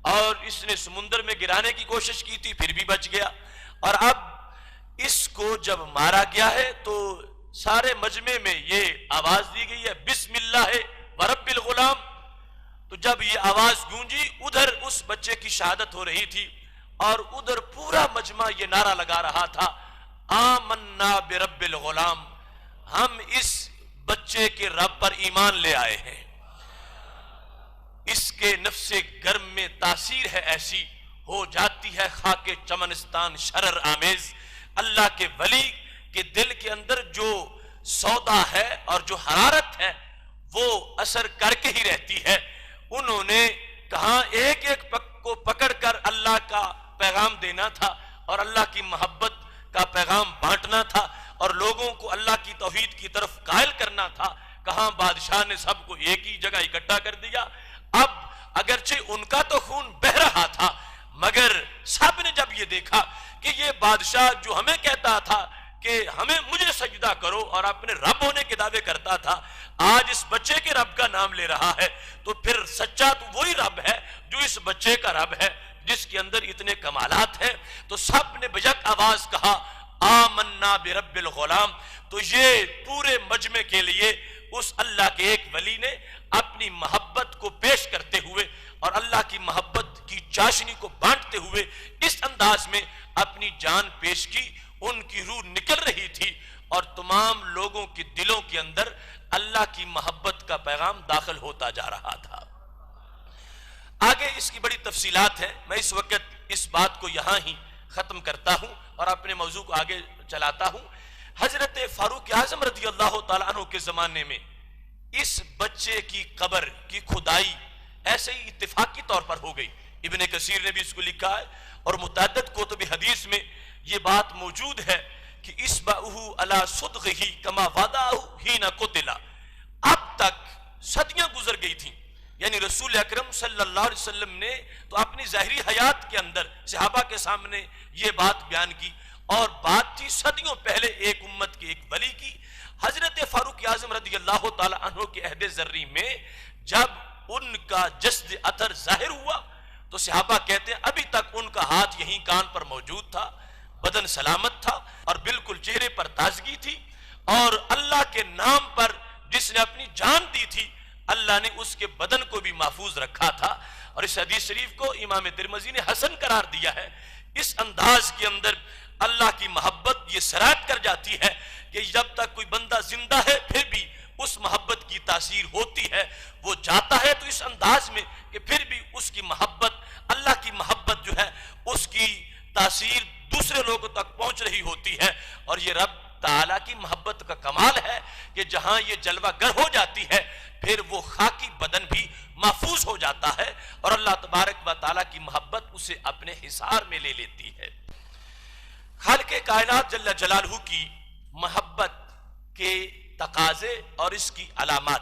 اور اس نے سمندر میں گرانے کی کوشش کی تھی پھر بھی بچ گیا، اور اب اس کو جب مارا گیا ہے تو سارے مجمع میں یہ آواز دی گئی ہے بسم اللہ ورب الغلام۔ تو جب یہ آواز گونجی، ادھر اس بچے کی شہادت ہو رہی تھی اور ادھر پورا مجمع یہ نعرہ لگا رہا تھا آمنا برب الغلام، ہم اس بچے کے رب پر ایمان لے آئے ہیں۔ اس کے نفس گرم میں تاثیر ہے ایسی، ہو جاتی ہے خاک چمنستان شرر آمیز۔ اللہ کے ولی کے دل کے اندر جو سودا ہے اور جو حرارت ہے وہ اثر کر کے ہی رہتی ہے۔ انہوں نے کہاں ایک ایک کو پکڑ کر اللہ کا پیغام دینا تھا اور اللہ کی محبت کا پیغام بانٹنا تھا اور لوگوں کو اللہ کی توحید کی طرف قائل کرنا تھا، کہاں بادشاہ نے سب کو ایک ہی جگہ اکٹھا کر دیا۔ اب اگرچہ ان کا تو خون بہ رہا تھا، مگر سب نے جب یہ دیکھا کہ یہ بادشاہ جو ہمیں کہتا تھا کہ مجھے سجدہ کرو اور اپنے رب ہونے کے دعوے کرتا تھا، آج اس بچے کے رب کا نام لے رہا ہے، تو پھر سچا تو وہی رب ہے جو اس بچے کا رب ہے جس کے اندر اتنے کمالات ہیں۔ تو سب نے بیک آواز کہا آمنا برب الغلام۔ تو یہ پورے مجمع کے لیے اس اللہ کے ایک ولی نے اپنی محبت کو پیش کرتے ہوئے اور اللہ کی محبت کی چاشنی کو بانٹتے ہوئے اس انداز میں اپنی جان پیش کی۔ ان کی روح نکل رہی تھی اور تمام لوگوں کے دلوں کے اندر اللہ کی محبت کا پیغام داخل ہوتا جا رہا تھا۔ آگے اس کی بڑی تفصیلات ہیں، میں اس وقت اس بات کو یہاں ہی ختم کرتا ہوں اور اپنے موضوع کو آگے چلاتا ہوں۔ حضرت فاروق اعظم رضی اللہ تعالیٰ عنہ کے زمانے میں اس بچے کی قبر کی کھدائی ایسے ہی اتفاقی طور پر ہو گئی۔ ابن کثیر نے بھی اس کو لکھا ہے اور متعدد کتب حدیث میں یہ بات موجود ہے کہ اصبعہ علی صدغہ کما وضعہ حین قتل۔ اب تک صدیاں گزر گئی تھیں، یعنی رسول اکرم صلی اللہ علیہ وسلم نے تو اپنی ظاہری حیات کے اندر صحابہ کے سامنے یہ بات بیان کی، اور بات تھی صدیوں پہلے ایک امت کے ایک ولی کی۔ حضرت فاروق اعظم رضی اللہ تعالی عنہ کے عہد ذری میں جب ان کا جسد اثر ظاہر ہوا تو صحابہ کہتے ہیں ابھی تک ان کا ہاتھ یہیں کان پر موجود تھا، بدن سلامت تھا اور بالکل چہرے پر تازگی تھی، اور اللہ کے نام پر جس نے اپنی جان دی تھی اللہ نے اس کے بدن کو بھی محفوظ رکھا تھا۔ اور اس حدیث شریف کو امام ترمذی نے حسن قرار دیا ہے۔ اس انداز کے اندر اللہ کی محبت یہ سرایت کر جاتی ہے کہ جب تک کوئی بندہ زندہ ہے پھر بھی اس محبت کی تاثیر ہوتی ہے، وہ جاتا ہے تو اس انداز میں کہ پھر بھی اس کی محبت، اللہ کی محبت جو ہے اس کی تاثیر دوسرے لوگوں تک پہنچ رہی ہوتی ہے۔ اور یہ رب تعالیٰ کی محبت کا کمال ہے کہ جہاں یہ جلوہ گر ہو جاتی ہے پھر وہ خاکی بدن بھی محفوظ ہو جاتا ہے اور اللہ تبارک و تعالیٰ کی محبت اسے اپنے حصار میں لے لیتی ہے۔ خالق کائنات جل جلالہ کی محبت کے تقاضے اور اس کی علامات،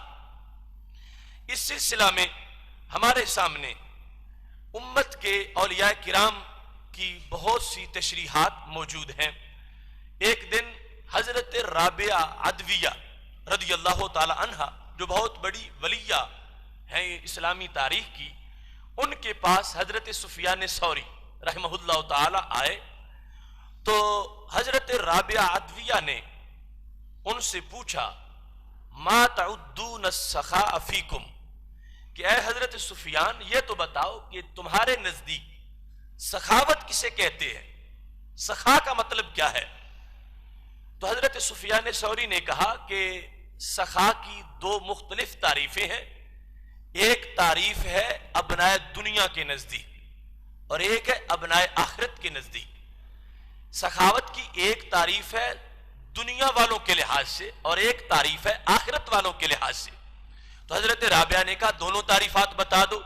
اس سلسلہ میں ہمارے سامنے امت کے اولیاء کرام کی بہت سی تشریحات موجود ہیں۔ ایک دن حضرت رابعہ عدویہ رضی اللہ تعالی عنہ جو بہت بڑی ولیہ ہیں اسلامی تاریخ کی، ان کے پاس حضرت سفیان ثوری رحمہ اللہ تعالی آئے تو حضرت رابعہ عدویہ نے ان سے پوچھا ما تعدون السخاء فیکم، کہ اے حضرت سفیان یہ تو بتاؤ کہ تمہارے نزدیک سخاوت کسے کہتے ہیں، سخا کا مطلب کیا ہے؟ تو حضرت سفیان ثوری نے کہا کہ سخا کی دو مختلف تعریفیں ہیں، ایک تعریف ہے ابنائے دنیا کے نزدیک اور ایک ہے ابنائے آخرت کے نزدیک۔ سخاوت کی ایک تعریف ہے دنیا والوں کے لحاظ سے اور ایک تعریف ہے آخرت والوں کے لحاظ سے۔ تو حضرت رابعہ نے کہا دونوں تعریفات بتا دو،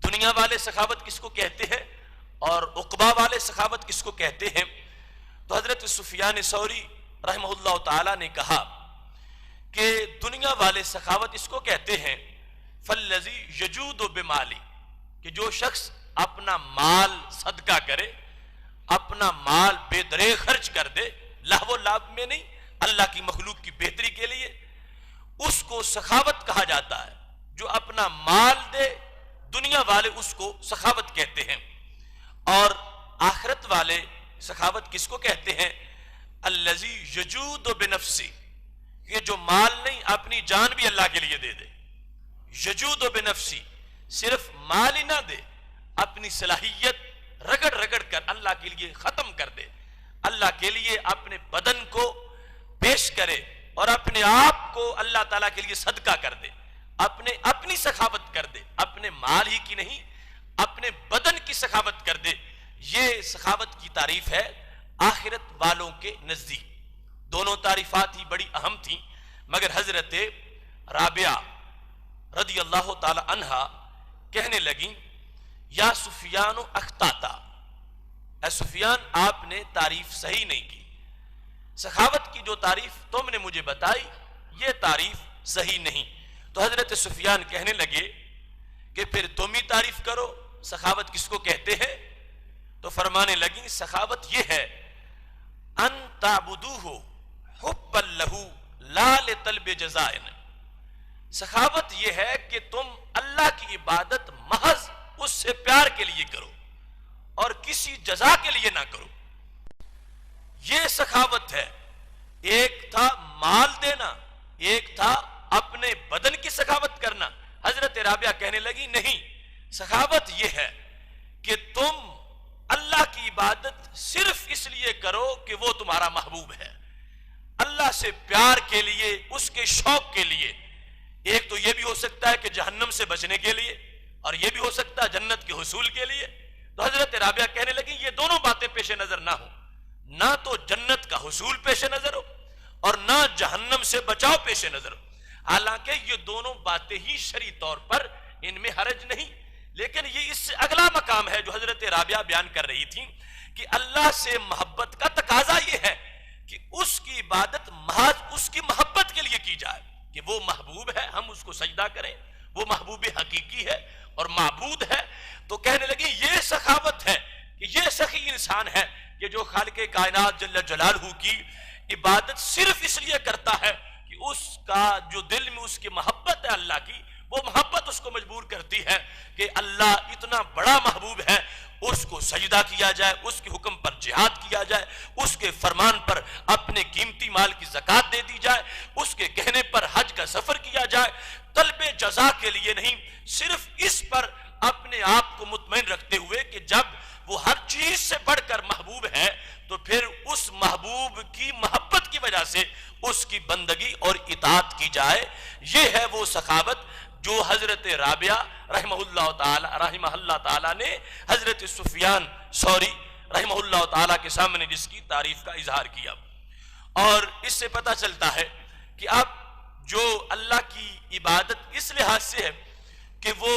دنیا والے سخاوت کس کو کہتے ہیں اور عقبہ والے سخاوت کس کو کہتے ہیں؟ تو حضرت سفیان ثوری رحمہ اللہ تعالی نے کہا کہ دنیا والے سخاوت اس کو کہتے ہیں فالذی یجود بمالی، کہ جو شخص اپنا مال صدقہ کرے، اپنا مال بے درے خرچ کر دے، لہو و لعب میں نہیں، اللہ کی مخلوق کی بہتری کے لیے، اس کو سخاوت کہا جاتا ہے۔ جو اپنا مال دے، دنیا والے اس کو سخاوت کہتے ہیں۔ اور آخرت والے سخاوت کس کو کہتے ہیں؟ الذی یجود بنفسی، یہ جو مال نہیں اپنی جان بھی اللہ کے لیے دے دے۔ یجود بنفسی، صرف مال ہی نہ دے، اپنی صلاحیت رگڑ رگڑ کر اللہ کے لیے ختم کر دے، اللہ کے لیے اپنے بدن کو پیش کرے اور اپنے آپ کو اللہ تعالیٰ کے لیے صدقہ کر دے، اپنی سخاوت کر دے، اپنے مال ہی کی نہیں، اپنے بدن کی سخاوت کر دے۔ یہ سخاوت کی تعریف ہے آخرت والوں کے نزدیک۔ دونوں تعریفات ہی بڑی اہم تھیں، مگر حضرت رابعہ رضی اللہ تعالی عنہا کہنے لگیں یا سفیان اخطاتا، اے سفیان آپ نے تعریف صحیح نہیں کی، سخاوت کی جو تعریف تم نے مجھے بتائی یہ تعریف صحیح نہیں۔ تو حضرت سفیان کہنے لگے کہ پھر تم ہی تعریف کرو، سخاوت کس کو کہتے ہیں؟ تو فرمانے لگیں سخاوت یہ ہے ان تعبدوہ حبا لہ لا لطلب جزاء، سخاوت یہ ہے کہ تم اللہ کی عبادت محض اس سے پیار کے لیے کرو اور کسی جزا کے لیے نہ کرو، یہ سخاوت ہے۔ ایک تھا مال دینا، ایک تھا اپنے بدن کی سخاوت کرنا۔ حضرت رابعہ کہنے لگی نہیں، سخاوت یہ ہے کہ تم اللہ کی عبادت صرف اس لیے کرو کہ وہ تمہارا محبوب ہے، اللہ سے پیار کے لیے، اس کے شوق کے لیے۔ ایک تو یہ بھی ہو سکتا ہے کہ جہنم سے بچنے کے لیے، اور یہ بھی ہو سکتا ہے جنت کے حصول کے لیے۔ تو حضرت رابعہ کہنے لگی یہ دونوں باتیں پیش نظر نہ ہو، نہ تو جنت کا حصول پیش نظر ہو اور نہ جہنم سے بچاؤ پیش نظر ہو۔ حالانکہ یہ دونوں باتیں ہی شرعی طور پر ان میں حرج نہیں، لیکن یہ اس سے اگلا مقام ہے جو حضرت رابعہ بیان کر رہی تھی کہ اللہ سے محبت کا تقاضا یہ ہے کہ اس کی عبادت محض اس کی محبت کے لیے کی جائے، کہ وہ محبوب ہے ہم اس کو سجدہ کریں، وہ محبوب حقیقی ہے اور معبود ہے۔ تو کہنے لگی یہ سخاوت ہے کہ یہ سخی انسان ہے کہ جو خالق کائنات جل جلالہ کی عبادت صرف اس لیے کرتا ہے کہ اس کا جو دل میں اس کی محبت ہے اللہ کی، وہ محبت اس کو مجبور کرتی ہے کہ اللہ اتنا بڑا محبوب ہے، اس کو سجدہ کیا جائے، اس کے حکم پر جہاد کیا جائے، اس کے فرمان پر اپنے قیمتی مال کی زکوٰۃ دے دی جائے، اس کے کہنے پر حج کا سفر کیا جائے، طلب جزا کے لیے نہیں، صرف اس پر اپنے آپ کو مطمئن رکھتے ہوئے کہ جب وہ ہر چیز سے بڑھ کر محبوب ہے تو پھر اس محبوب کی محبت کی وجہ سے اس کی بندگی اور اطاعت کی جائے۔ یہ ہے وہ سخاوت جو حضرت رابعہ رحمہ اللہ تعالی نے حضرت سفیان ثوری رحمہ اللہ تعالی کے سامنے جس کی تعریف کا اظہار کیا۔ اور اس سے پتہ چلتا ہے کہ اب جو اللہ کی عبادت اس لحاظ سے ہے کہ وہ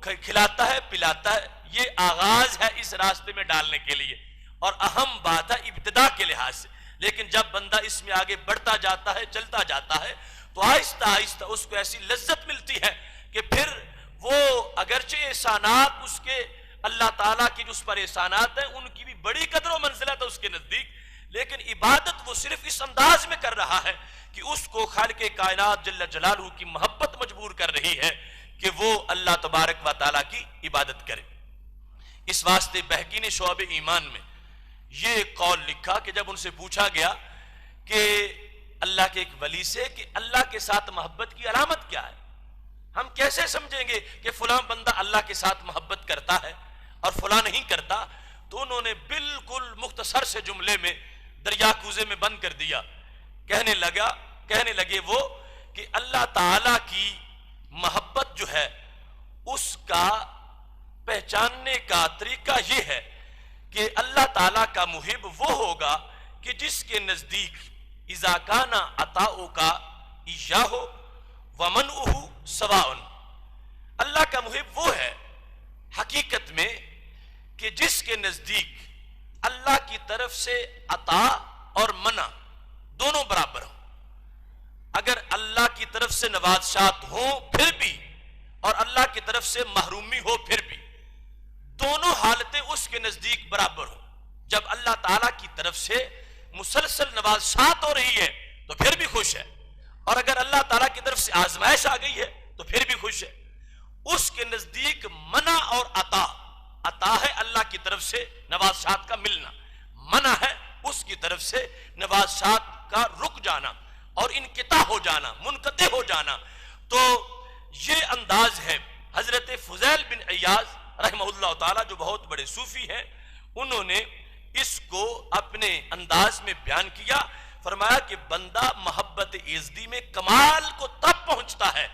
کھلاتا ہے پلاتا ہے، یہ آغاز ہے اس راستے میں ڈالنے کے لیے اور اہم بات ہے ابتدا کے لحاظ سے، لیکن جب بندہ اس میں آگے بڑھتا جاتا ہے، چلتا جاتا ہے، تو آہستہ آہستہ اس کو ایسی لذت ملتی ہے کہ پھر وہ اگرچہ احسانات اس کے اللہ تعالیٰ کی جو اس پر احسانات ہیں ان کی بھی بڑی قدر و منزلت ہے اس کے نزدیک، لیکن عبادت وہ صرف اس انداز میں کر رہا ہے کہ اس کو خالق کائنات جل جلالہ کی محبت مجبور کر رہی ہے کہ وہ اللہ تبارک و تعالیٰ کی عبادت کرے۔ اس واسطے بہقی نے شعب ایمان میں یہ قول لکھا کہ جب ان سے پوچھا گیا کہ اللہ کے ایک ولی سے کہ اللہ کے ساتھ محبت کی علامت کیا ہے، ہم کیسے سمجھیں گے کہ فلاں بندہ اللہ کے ساتھ محبت کرتا ہے اور فلاں نہیں کرتا، تو انہوں نے بالکل مختصر سے جملے میں دریا کوزے میں بند کر دیا۔ کہنے لگے وہ کہ اللہ تعالیٰ کی محبت جو ہے اس کا پہچاننے کا طریقہ یہ ہے کہ اللہ تعالیٰ کا محب وہ ہوگا کہ جس کے نزدیک اذا کان عطاؤک ایاہ ومنعہ سواء، اللہ کا محب وہ ہے حقیقت میں کہ جس کے نزدیک اللہ کی طرف سے عطا اور منع دونوں برابر ہوں۔ اگر اللہ طرف سے نوازشات ہوں پھر بھی اور اللہ کی طرف سے محرومی ہو پھر بھی، دونوں حالتیں اس کے نزدیک برابر ہوں۔ جب اللہ تعالیٰ کی طرف سے مسلسل نوازشات ہو رہی ہے تو پھر بھی خوش ہے، اور اگر اللہ تعالیٰ کی طرف سے آزمائش آ گئی ہے تو پھر بھی خوش ہے۔ اس کے نزدیک منع اور عطا ہے اللہ کی طرف سے نوازشات کا ملنا، منع ہے اس کی طرف سے نوازشات کا رک جانا اور انقطاع ہو جانا، منقطع ہو جانا۔ تو یہ انداز ہے حضرت فضیل بن عیاض رحمہ اللہ تعالیٰ، جو بہت بڑے صوفی ہیں، انہوں نے اس کو اپنے انداز میں بیان کیا۔ فرمایا کہ بندہ محبت ایزدی میں کمال کو تب پہنچتا ہے،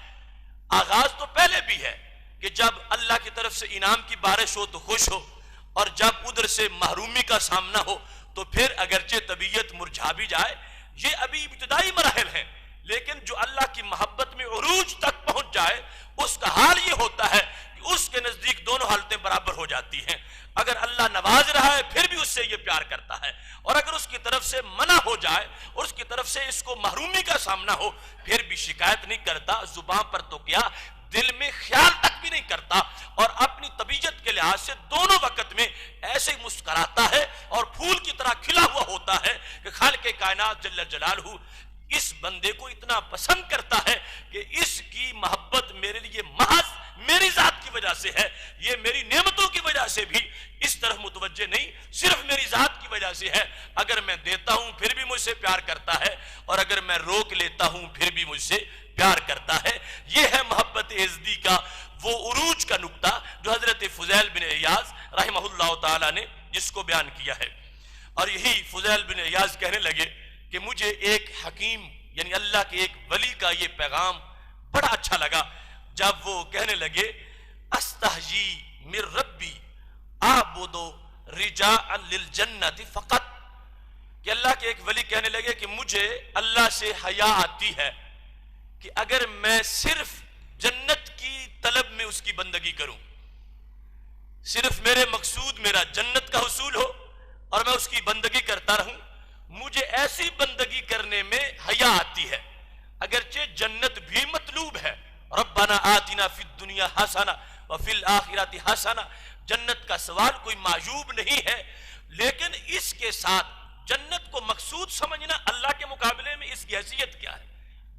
آغاز تو پہلے بھی ہے کہ جب اللہ کی طرف سے انعام کی بارش ہو تو خوش ہو، اور جب ادھر سے محرومی کا سامنا ہو تو پھر اگرچہ طبیعت مرجھا بھی جائے۔ یہ ابھی ابتدائی مراحل ہیں، لیکن جو اللہ کی محبت میں عروج تک پہنچ جائے اس کا حال یہ ہوتا ہے کہ اس کے نزدیک دونوں حالتیں برابر ہو جاتی ہیں۔ اگر اللہ نواز رہا ہے پھر بھی اس سے یہ پیار کرتا ہے، اور اگر اس کی طرف سے منع ہو جائے اور اس کی طرف سے اس کو محرومی کا سامنا ہو پھر بھی شکایت نہیں کرتا، زبان پر تو کیا دل میں خیال تک بھی نہیں کرتا، اور اپنی طبیعت کے لحاظ سے دونوں وقت میں ایسے ہی مسکراتا ہے اور پھول کی طرح کھلا ہوا ہوتا ہے کہ خالق کائنات جل جلالہ اس بندے کو اتنا پسند کرتا ہے کہ اس کی محبت میرے لیے محض میری ذات کی وجہ سے ہے، یہ میری نعمتوں کی وجہ سے بھی اس طرح متوجہ نہیں، صرف میری ذات کی وجہ سے ہے۔ اگر میں دیتا ہوں پھر بھی مجھ سے پیار کرتا ہے، اور اگر میں روک لیتا ہوں پھر بھی مجھ سے پیار کرتا ہے۔ یہ ہے محبت ایزدی کا وہ عروج کا نقطہ جو حضرت فضیل بن عیاض رحمہ اللہ تعالی نے جس کو بیان کیا ہے۔ اور یہی فضیل بن عیاض کہنے لگے کہ مجھے ایک حکیم یعنی اللہ کے ایک ولی کا یہ پیغام بڑا اچھا لگا، جب وہ کہنے لگے استحجی من ربی اعبد رجاء للجنت فقط، کہ اللہ کے ایک ولی کہنے لگے کہ مجھے اللہ سے حیا آتی ہے کہ اگر میں صرف جنت کی طلب میں اس کی بندگی کروں، صرف میرے مقصود میرا جنت کا حصول ہو اور میں اس کی بندگی کرتا رہوں، مجھے ایسی بندگی کرنے میں حیا آتی ہے، اگرچہ جنت بھی مطلوب ہے۔ ربنا آتنا فی الدنیا حسنہ وفی الآخرۃ حسنہ، جنت کا سوال کوئی معیوب نہیں ہے، لیکن اس کے ساتھ جنت کو مقصود سمجھنا اللہ کے مقابلے میں اس کی حیثیت کیا ہے؟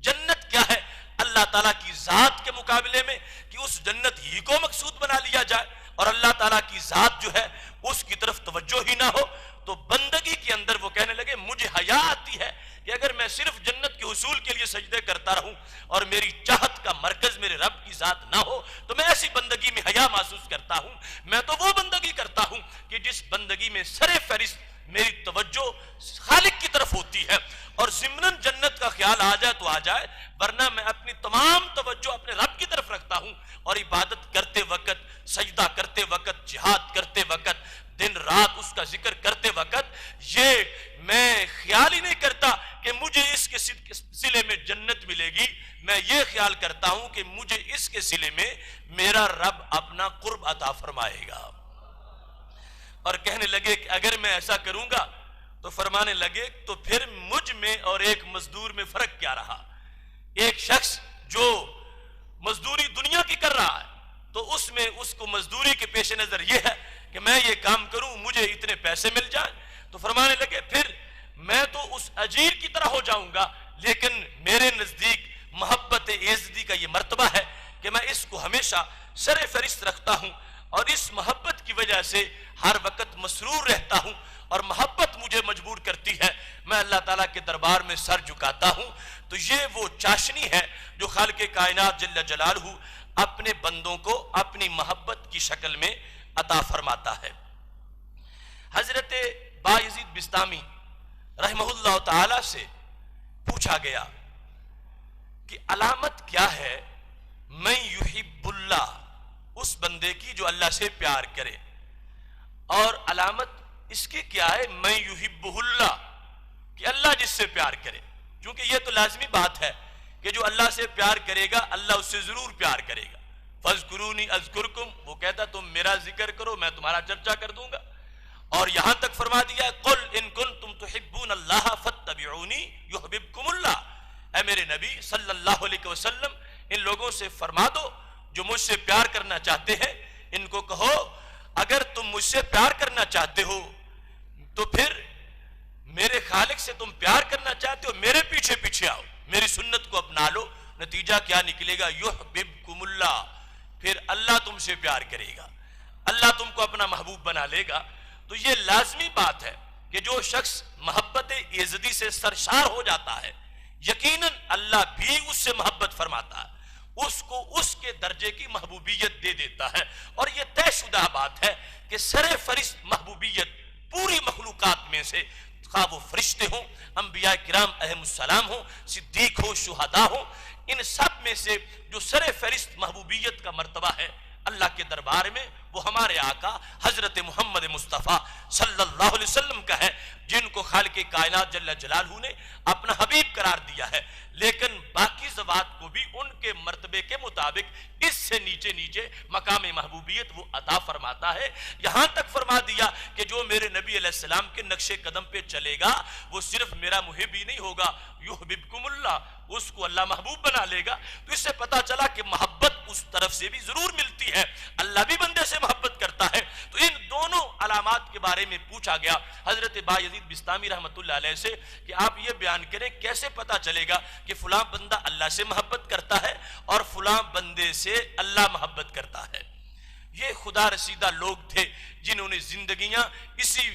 جنت کیا ہے اللہ تعالیٰ کی ذات کے مقابلے میں کہ اس جنت ہی کو مقصود بنا لیا جائے اور اللہ تعالیٰ کی ذات جو ہے اس کی طرف توجہ ہی نہ ہو۔ تو بندگی کے اندر وہ کہنے لگے مجھے حیا آتی ہے کہ اگر میں صرف جنت کے حصول کے لیے سجدے کرتا رہوں اور میری چاہت کا مرکز میرے رب کی ذات نہ ہو تو میں ایسی بندگی میں حیا محسوس کرتا ہوں۔ میں تو وہ بندگی کرتا ہوں کہ جس بندگی میں سر فہرست میری توجہ خالق کی طرف ہوتی ہے، اور ضمناً جنت کا خیال آ جائے تو آ جائے، ورنہ میں اپنی تمام توجہ اپنے رب کی طرف رکھتا ہوں، اور عبادت کرتے وقت، سجدہ کرتے وقت، جہاد کرتے وقت، دن رات اس کا ذکر کرتے وقت یہ میں خیال ہی نہیں کرتا کہ مجھے اس کے صلے میں جنت ملے گی، میں یہ خیال کرتا ہوں کہ مجھے اس کے صلے میں میرا رب اپنا قرب عطا فرمائے گا۔ اور کہنے لگے کہ اگر میں ایسا کروں گا تو فرمانے لگے تو پھر مجھ میں اور ایک مزدور میں فرق کیا رہا؟ ایک شخص جو مزدوری دنیا کی کر رہا ہے تو اس میں اس کو مزدوری کے پیش نظر یہ ہے کہ میں یہ کام کروں مجھے اتنے پیسے مل جائیں، تو فرمانے لگے پھر میں تو اس اجیر کی طرح ہو جاؤں گا، لیکن میرے نزدیک محبت ایزدی کا یہ مرتبہ ہے کہ میں اس کو ہمیشہ سر فہرست رکھتا ہوں، اور اس محبت کی وجہ سے ہر وقت مسرور رہتا ہوں، اور محبت مجھے مجبور کرتی ہے میں اللہ تعالیٰ کے دربار میں سر جھکاتا ہوں۔ تو یہ وہ چاشنی ہے جو خالق کائنات جل جلالہ اپنے بندوں کو اپنی محبت کی شکل میں عطا فرماتا ہے۔ حضرت بایزید بسطامی رحمہ اللہ تعالی سے پوچھا گیا کہ علامت کیا ہے من یحب اللہ، اس بندے کی جو اللہ سے پیار کرے، اور علامت اس کی کیا ہے من یحبہ اللہ، کہ اللہ جس سے پیار کرے، کیونکہ یہ تو لازمی بات ہے کہ جو اللہ سے پیار کرے گا اللہ اس سے ضرور پیار کرے گا۔ فاذکرونی اذکرکم، وہ کہتا تم میرا ذکر کرو میں تمہارا چرچا کر دوں گا، اور یہاں تک فرما دیا قل ان کنتم تحبون اللہ فاتبعونی یحببکم اللہ، اے میرے نبی صلی اللہ علیہ وسلم ان لوگوں سے فرما دو جو مجھ سے پیار کرنا چاہتے ہیں، ان کو کہو اگر تم مجھ سے پیار کرنا چاہتے ہو تو پھر میرے خالق سے تم پیار کرنا چاہتے ہو، میرے پیچھے پیچھے آؤ، میری سنت کو اپنا لو۔ نتیجہ کیا نکلے گا؟ یحببکم اللہ، پھر اللہ تم سے پیار کرے گا، اللہ تم کو اپنا محبوب بنا لے گا۔ تو یہ لازمی بات ہے کہ جو شخص محبت یزدی سے سرشار ہو جاتا ہے یقیناً اللہ بھی اس سے محبت فرماتا ہے، اس کو اس کے درجے کی محبوبیت دے دیتا ہے۔ اور یہ طے شدہ بات ہے کہ سر فہرست محبوبیت پوری مخلوقات میں سے، خواہ وہ فرشتے ہوں، انبیاء کرام علیہم السلام ہوں، صدیق ہوں، شہداء ہوں، ان سب میں سے جو سر فہرست محبوبیت کا مرتبہ ہے اللہ کے دربار میں، وہ ہمارے آقا حضرت محمد مصطفیٰ صلی اللہ علیہ وسلم کا ہے، جن کو خالق کائنات جل جلالہ نے اپنا حبیب قرار دیا ہے۔ لیکن باقی ذوات کو بھی ان کے مرتبے کے مطابق اس سے نیچے نیچے مقام محبوبیت وہ عطا فرماتا ہے۔ یہاں تک فرما دیا کہ جو میرے نبی علیہ السلام کے نقش قدم پہ چلے گا وہ صرف میرا محب ہی نہیں ہوگا، یحببکم اللہ، اس کو اللہ محبوب بنا لے گا۔ تو اس سے پتا چلا کہ محبت اس طرف سے بھی ضرور ملتی ہے، اللہ بھی بندے سے محبت کرتا ہے۔ تو ان دونوں علامات کے بارے میں پوچھا گیا حضرت بایزید بستامی رحمۃ اللہ علیہ سے کہ آپ یہ بیان کریں کیسے پتا چلے گا کہ فلاں بندہ اللہ سے محبت کرتا ہے اور فلاں بندے سے اللہ محبت کرتا ہے۔ یہ خدا رسیدہ لوگ تھے جنہوں نے زندگیاں اسی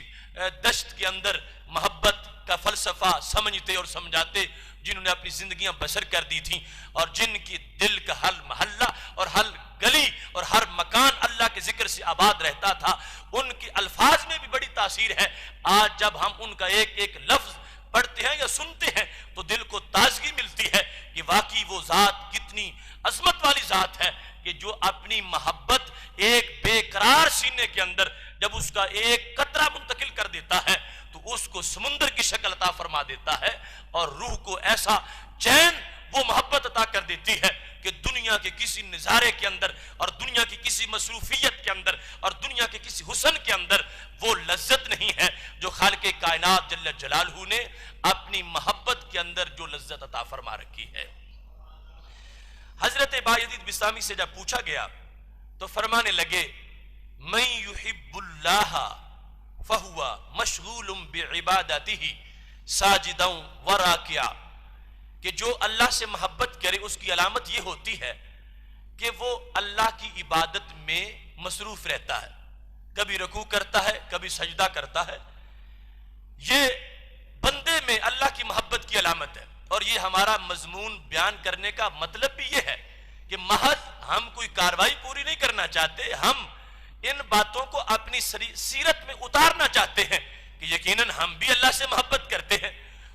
دشت کے اندر محبت کا فلسفہ سمجھتے اور سمجھاتے، جنہوں نے اپنی زندگیاں بسر کر دی تھیں، اور جن کی دل کا ہر محلہ اور ہر گلی اور ہر مکان اللہ کے ذکر سے آباد رہتا تھا، ان کی الفاظ میں بھی بڑی تاثیر ہے۔ آج جب ہم ان کا ایک ایک لفظ پڑھتے ہیں یا سنتے ہیں تو دل کو تازگی ملتی ہے کہ واقعی وہ ذات کتنی عظمت والی ذات ہے کہ جو اپنی محبت ایک بے قرار سینے کے اندر جب اس کا ایک قطرہ منتقل کر دیتا ہے تو اس کو سمندر کی شکل عطا فرما دیتا ہے، اور روح کو ایسا چین وہ محبت عطا کر دیتی ہے کہ دنیا کے کسی نظارے کے اندر اور دنیا کی کسی مصروفیت کے اندر اور دنیا کے کسی حسن کے اندر وہ لذت نہیں ہے جو خالق کائنات جل جلالہ نے اپنی محبت کے اندر جو لذت عطا فرما رکھی ہے۔ حضرت بایزید بستامی سے جب پوچھا گیا تو فرمانے لگے من یحب اللہ فہو مشغول بعبادتہ ساجدا وراکعا، کہ جو اللہ سے محبت کرے اس کی علامت یہ ہوتی ہے کہ وہ اللہ کی عبادت میں مصروف رہتا ہے، کبھی رکوع کرتا ہے کبھی سجدہ کرتا ہے۔ یہ بندے میں اللہ کی محبت کی علامت ہے، اور یہ ہمارا مضمون بیان کرنے کا مطلب بھی یہ ہے کہ محض ہم کوئی کاروائی پوری نہیں کرنا چاہتے، ہم ان باتوں کو اپنی سیرت میں اتارنا چاہتے ہیں کہ یقیناً ہم بھی اللہ سے محبت کرتے ہیں۔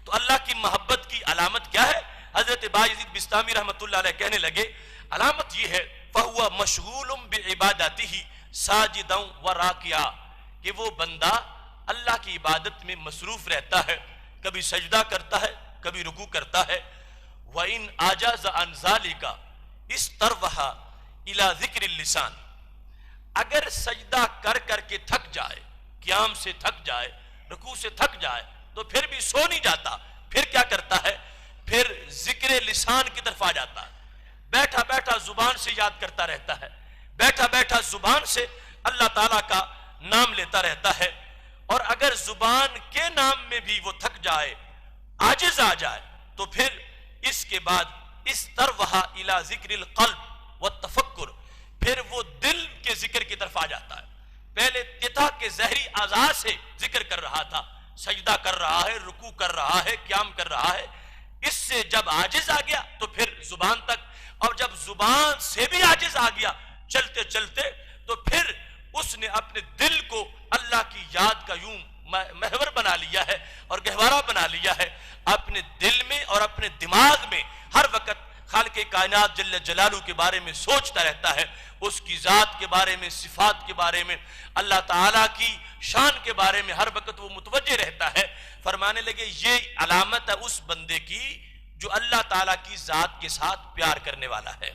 تو اللہ کی محبت کی علامت کیا ہے؟ حضرت بایزید بستامی رحمۃ اللہ علیہ کہنے لگے علامت یہ ہے فَهُوَ مَشْغُولٌ بِعِبَادَتِهِ سَاجِدًا وَرَاكِعًا، کہ وہ بندہ اللہ کی عبادت میں مصروف رہتا ہے، کبھی سجدہ کرتا ہے کبھی رکوع کرتا ہے۔ وَإِنْ عَجَزَ عَنْ ذَلِكَ اسْتَرْوَحَ إِلَى ذِكْرِ اللسان، اگر سجدہ کر کر کے تھک جائے، قیام سے تھک جائے، رکوع سے تھک جائے تو پھر بھی سو نہیں جاتا، پھر کیا کرتا ہے؟ پھر ذکر لسان کی طرف آ جاتا ہے، بیٹھا بیٹھا زبان سے یاد کرتا رہتا ہے، بیٹھا بیٹھا زبان سے اللہ تعالیٰ کا نام لیتا رہتا ہے۔ اور اگر زبان کے نام میں بھی وہ تھک جائے، عاجز آ جائے، تو پھر اس کے بعد استروح الی ذکر القلب والتفکر، پھر وہ دل کے ذکر کی طرف آ جاتا ہے۔ پہلے تتا کے زہری اعضاء سے ذکر کر رہا تھا، سجدہ کر رہا ہے، رکوع کر رہا ہے، قیام کر رہا ہے، اس سے جب عاجز آ گیا تو پھر زبان تک، اور جب زبان سے بھی عاجز آ گیا چلتے چلتے تو پھر اس نے اپنے دل کو اللہ کی یاد کا یوں محور بنا لیا ہے اور گہوارہ بنا لیا ہے، اپنے دل میں اور اپنے دماغ میں ہر وقت خالق کائنات جل جلالہ کے بارے میں سوچتا رہتا ہے، اس کی ذات کے بارے میں، صفات کے بارے میں، اللہ تعالیٰ کی شان کے بارے میں ہر وقت وہ متوجہ رہتا ہے۔ فرمانے لگے یہ علامت ہے اس بندے کی جو اللہ تعالیٰ کی ذات کے ساتھ پیار کرنے والا ہے۔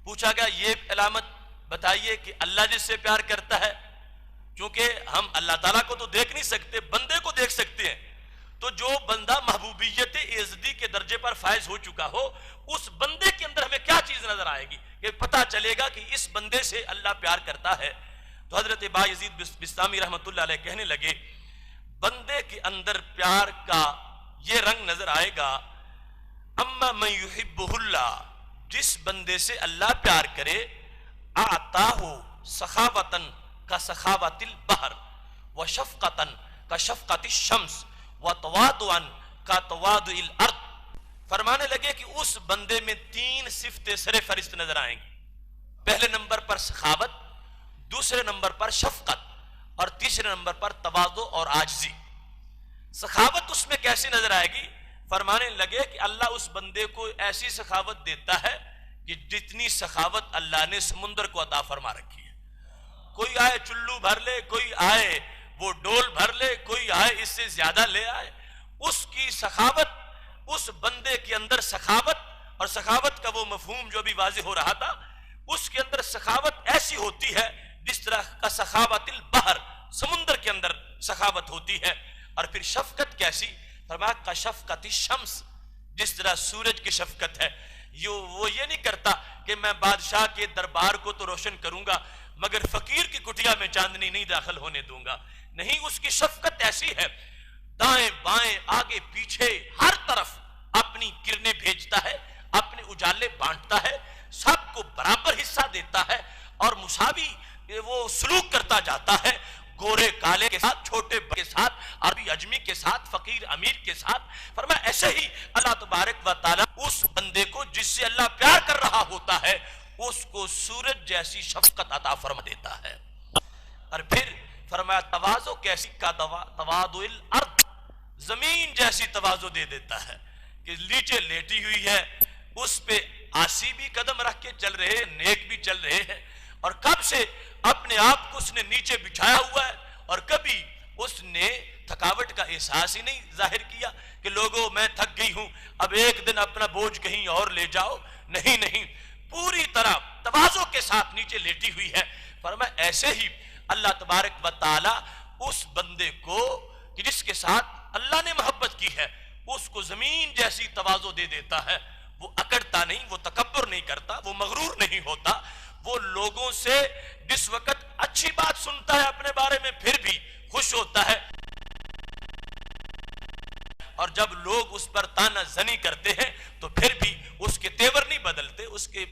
پوچھا گیا یہ علامت بتائیے کہ اللہ جس سے پیار کرتا ہے، چونکہ ہم اللہ تعالیٰ کو تو دیکھ نہیں سکتے، بندے کو دیکھ سکتے ہیں، تو جو بندہ محبوبیت یزدی کے درجے ہو چکا ہو، اس بندے کے اندر ہمیں کیا چیز نظر آئے گی کہ پتہ چلے گا کہ اس بندے سے اللہ پیار کرتا ہے؟ تو حضرت بایزید بستامی رحمۃ اللہ علیہ کہنے لگے بندے کے اندر پیار کا یہ رنگ نظر آئے گا، اما من یحبہ اللہ، جس بندے سے اللہ پیار کرے، اعطاہ سخاوتن کا سخاوت البحر، وشفقتن کا شفقت الشمس، وتواضعا کا تواضع الارض. فرمانے لگے کہ اس بندے میں 3 صفتیں سر فہرست نظر آئیں گی. پہلے نمبر پر سخاوت، دوسرے نمبر پر شفقت، اور تیسرے نمبر پر تواضع اور عاجزی. سخاوت اس میں کیسی نظر آئے گی؟ فرمانے لگے کہ اللہ اس بندے کو ایسی سخاوت دیتا ہے کہ جتنی سخاوت اللہ نے سمندر کو عطا فرما رکھی ہے. کوئی آئے چلو بھر لے، کوئی آئے وہ ڈول بھر لے، کوئی آئے اس سے زیادہ لے آئے. اس کی سخاوت، اس بندے کے اندر سخاوت، اور سخاوت کا وہ مفہوم جو بھی واضح ہو رہا تھا، اس کے اندر سخاوت ایسی ہوتی ہے جس طرح کا سخاوت البحر، سمندر کے اندر سخاوت ہوتی ہے. اور پھر شفقت کیسی؟ فرمایا کا شفقت الشمس، جس طرح سورج کی شفقت ہے. وہ یہ نہیں کرتا کہ میں بادشاہ کے دربار کو تو روشن کروں گا مگر فقیر کی کٹیا میں چاندنی نہیں داخل ہونے دوں گا. نہیں، اس کی شفقت ایسی ہے، دائیں بائیں آگے پیچھے ہر طرف اپنی کرنیں بھیجتا ہے، اپنے اجالے بانٹتا ہے، سب کو برابر حصہ دیتا ہے اور مساوی وہ سلوک کرتا جاتا ہے، گورے کالے کے ساتھ، چھوٹے بڑے کے ساتھ، عربی اجمی کے ساتھ، فقیر امیر کے ساتھ. فرمایا ایسے ہی اللہ تبارک و تعالی اس بندے کو جس سے اللہ پیار کر رہا ہوتا ہے اس کو سورج جیسی شفقت عطا فرما دیتا ہے. اور پھر فرمایا تواضع کیسی؟ کا تواضع الارض، زمین جیسی تواضع دے دیتا ہے کہ نیچے لیٹی ہوئی ہے، اس پہ آسی بھی قدم رکھ کے چل رہے ہیں، نیک بھی چل رہے ہیں، اور کب سے اپنے آپ کو اس نے نیچے بچھایا ہوا ہے اور کبھی اس نے تھکاوٹ کا احساس ہی نہیں ظاہر کیا کہ لوگوں میں تھک گئی ہوں، اب ایک دن اپنا بوجھ کہیں اور لے جاؤ. نہیں نہیں، پوری طرح تواضع کے ساتھ نیچے لیٹی ہوئی ہے. فرمایا ایسے ہی اللہ تبارک و تعالی اس بندے کو کہ جس کے ساتھ اللہ نے محبت کی ہے اس کو زمین جیسی تواضع دے دیتا ہے. وہ اکڑتا نہیں، وہ تکبر نہیں کرتا، وہ مغرور نہیں ہوتا. وہ لوگوں سے جس وقت اچھی بات سنتا ہے اپنے بارے میں پھر بھی خوش ہوتا ہے، اور جب لوگ اس پر تانا زنی کرتے ہیں تو پھر بھی اس کے تیور نہیں بدلتے، اس کے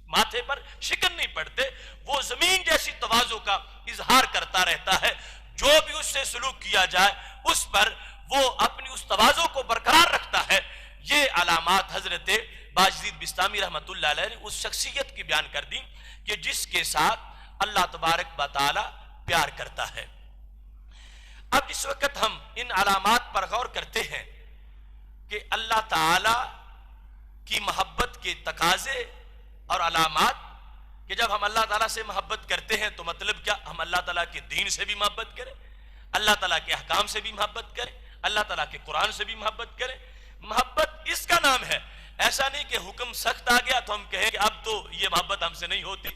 ماتھے پر شکن نہیں پڑتے. وہ زمین جیسی تواضع کا اظہار کرتا رہتا ہے. جو بھی اس سے سلوک کیا جائے اس پر وہ اپنی اس تواضع کو برقرار رکھتا ہے. یہ علامات حضرت بایزید بستامی رحمۃ اللہ علیہ نے اس شخصیت کی بیان کر دی کہ جس کے ساتھ اللہ تبارک و تعالی پیار کرتا ہے. اب اس وقت ہم ان علامات پر غور کرتے ہیں کہ اللہ تعالی کی محبت کے تقاضے اور علامات، کہ جب ہم اللہ تعالیٰ سے محبت کرتے ہیں تو مطلب کیا؟ ہم اللہ تعالیٰ کے دین سے بھی محبت کریں، اللہ تعالیٰ کے احکام سے بھی محبت کریں، اللہ تعالیٰ کے قرآن سے بھی محبت کریں. محبت اس کا نام ہے. ایسا نہیں کہ حکم سخت آ گیا تو ہم کہیں کہ اب تو یہ محبت ہم سے نہیں ہوتی.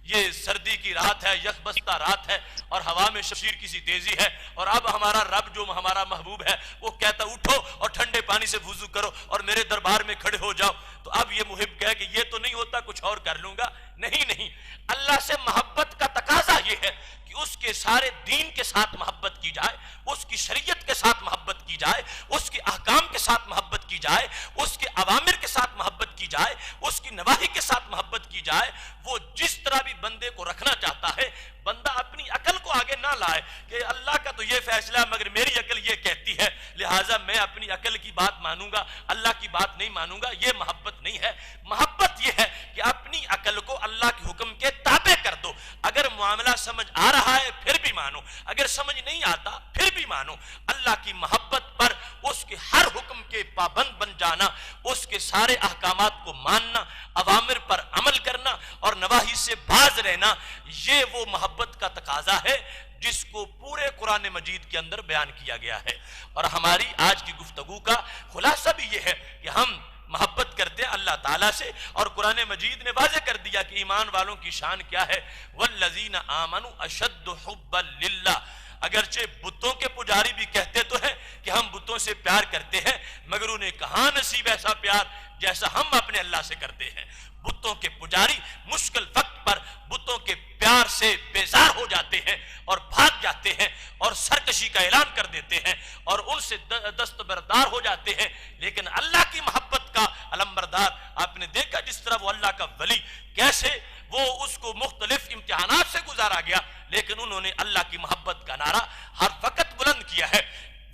یہ سردی کی رات ہے، یخ بستہ رات ہے اور ہوا میں شمشیر کی سی تیزی ہے، اور اب ہمارا رب جو ہمارا محبوب ہے وہ کہتا اٹھو اور ٹھنڈے پانی سے وضو کرو اور میرے دربار میں کھڑے ہو جاؤ. تو اب یہ محب کہے کہ یہ تو نہیں ہوتا، کچھ اور کر لوں گا. نہیں نہیں، اللہ سے محبت کا تقاضا یہ ہے کہ اس کے سارے دین کے ساتھ محبت کی جائے، اس کی شریعت کے ساتھ محبت کی جائے، اس کے احکام کے ساتھ محبت کی جائے، اس کے اوامر کے ساتھ محبت کی جائے، اس کی نواہی کے ساتھ محبت کی جائے. وہ جس طرح بھی بندے کو رکھنا چاہتا ہے، بندہ اپنی عقل کو آگے نہ لائے کہ اللہ کا تو یہ فیصلہ ہے مگر میری عقل یہ کہتی ہے لہٰذا میں اپنی عقل کی بات مانوں گا، اللہ کی بات نہیں مانوں گا. یہ محبت نہیں ہے. محبت یہ ہے کہ اپنی عقل کو اللہ کے حکم کے تابع کر دو. اگر معاملہ سمجھ آ رہا ہے پھر بھی مانو، اگر سمجھ نہیں آتا پھر بھی مانو. اللہ کی محبت پر اس کے ہر حکم کے پابند بن جانا، اس کے سارے احکامات کو ماننا، اوامر پر عمل کرنا اور نواہی سے باز رہنا، یہ وہ محبت کا تقاضا ہے جس کو پورے قرآن مجید کے اندر بیان کیا گیا ہے. اور ہماری آج کی گفتگو کا خلاصہ بھی یہ ہے کہ ہم محبت کرتے ہیں اللہ تعالیٰ سے، اور قرآن مجید نے واضح کر دیا کہ ایمان والوں کی شان کیا ہے. والذین آمنوا اشد حبا للہ. اگرچہ بتوں کے پجاری بھی کہتے تو ہیں کہ ہم بتوں سے پیار کرتے ہیں، مگر انہیں کہاں نصیب ایسا پیار جیسا ہم اپنے اللہ سے کرتے ہیں۔ بتوں کے پجاری مشکل وقت پر بتوں کے پیار سے بیزار ہو جاتے ہیں اور بھاگ جاتے ہیں اور سرکشی کا اعلان کر دیتے ہیں اور ان سے دستبردار ہو جاتے ہیں، لیکن اللہ کی محبت کا علمبردار آپ نے دیکھا جس طرح وہ اللہ کا ولی کیسے وہ اس کو مختلف امتحانات سے گزارا گیا، لیکن انہوں نے اللہ کی محبت کا نعرہ ہر وقت بلند کیا ہے۔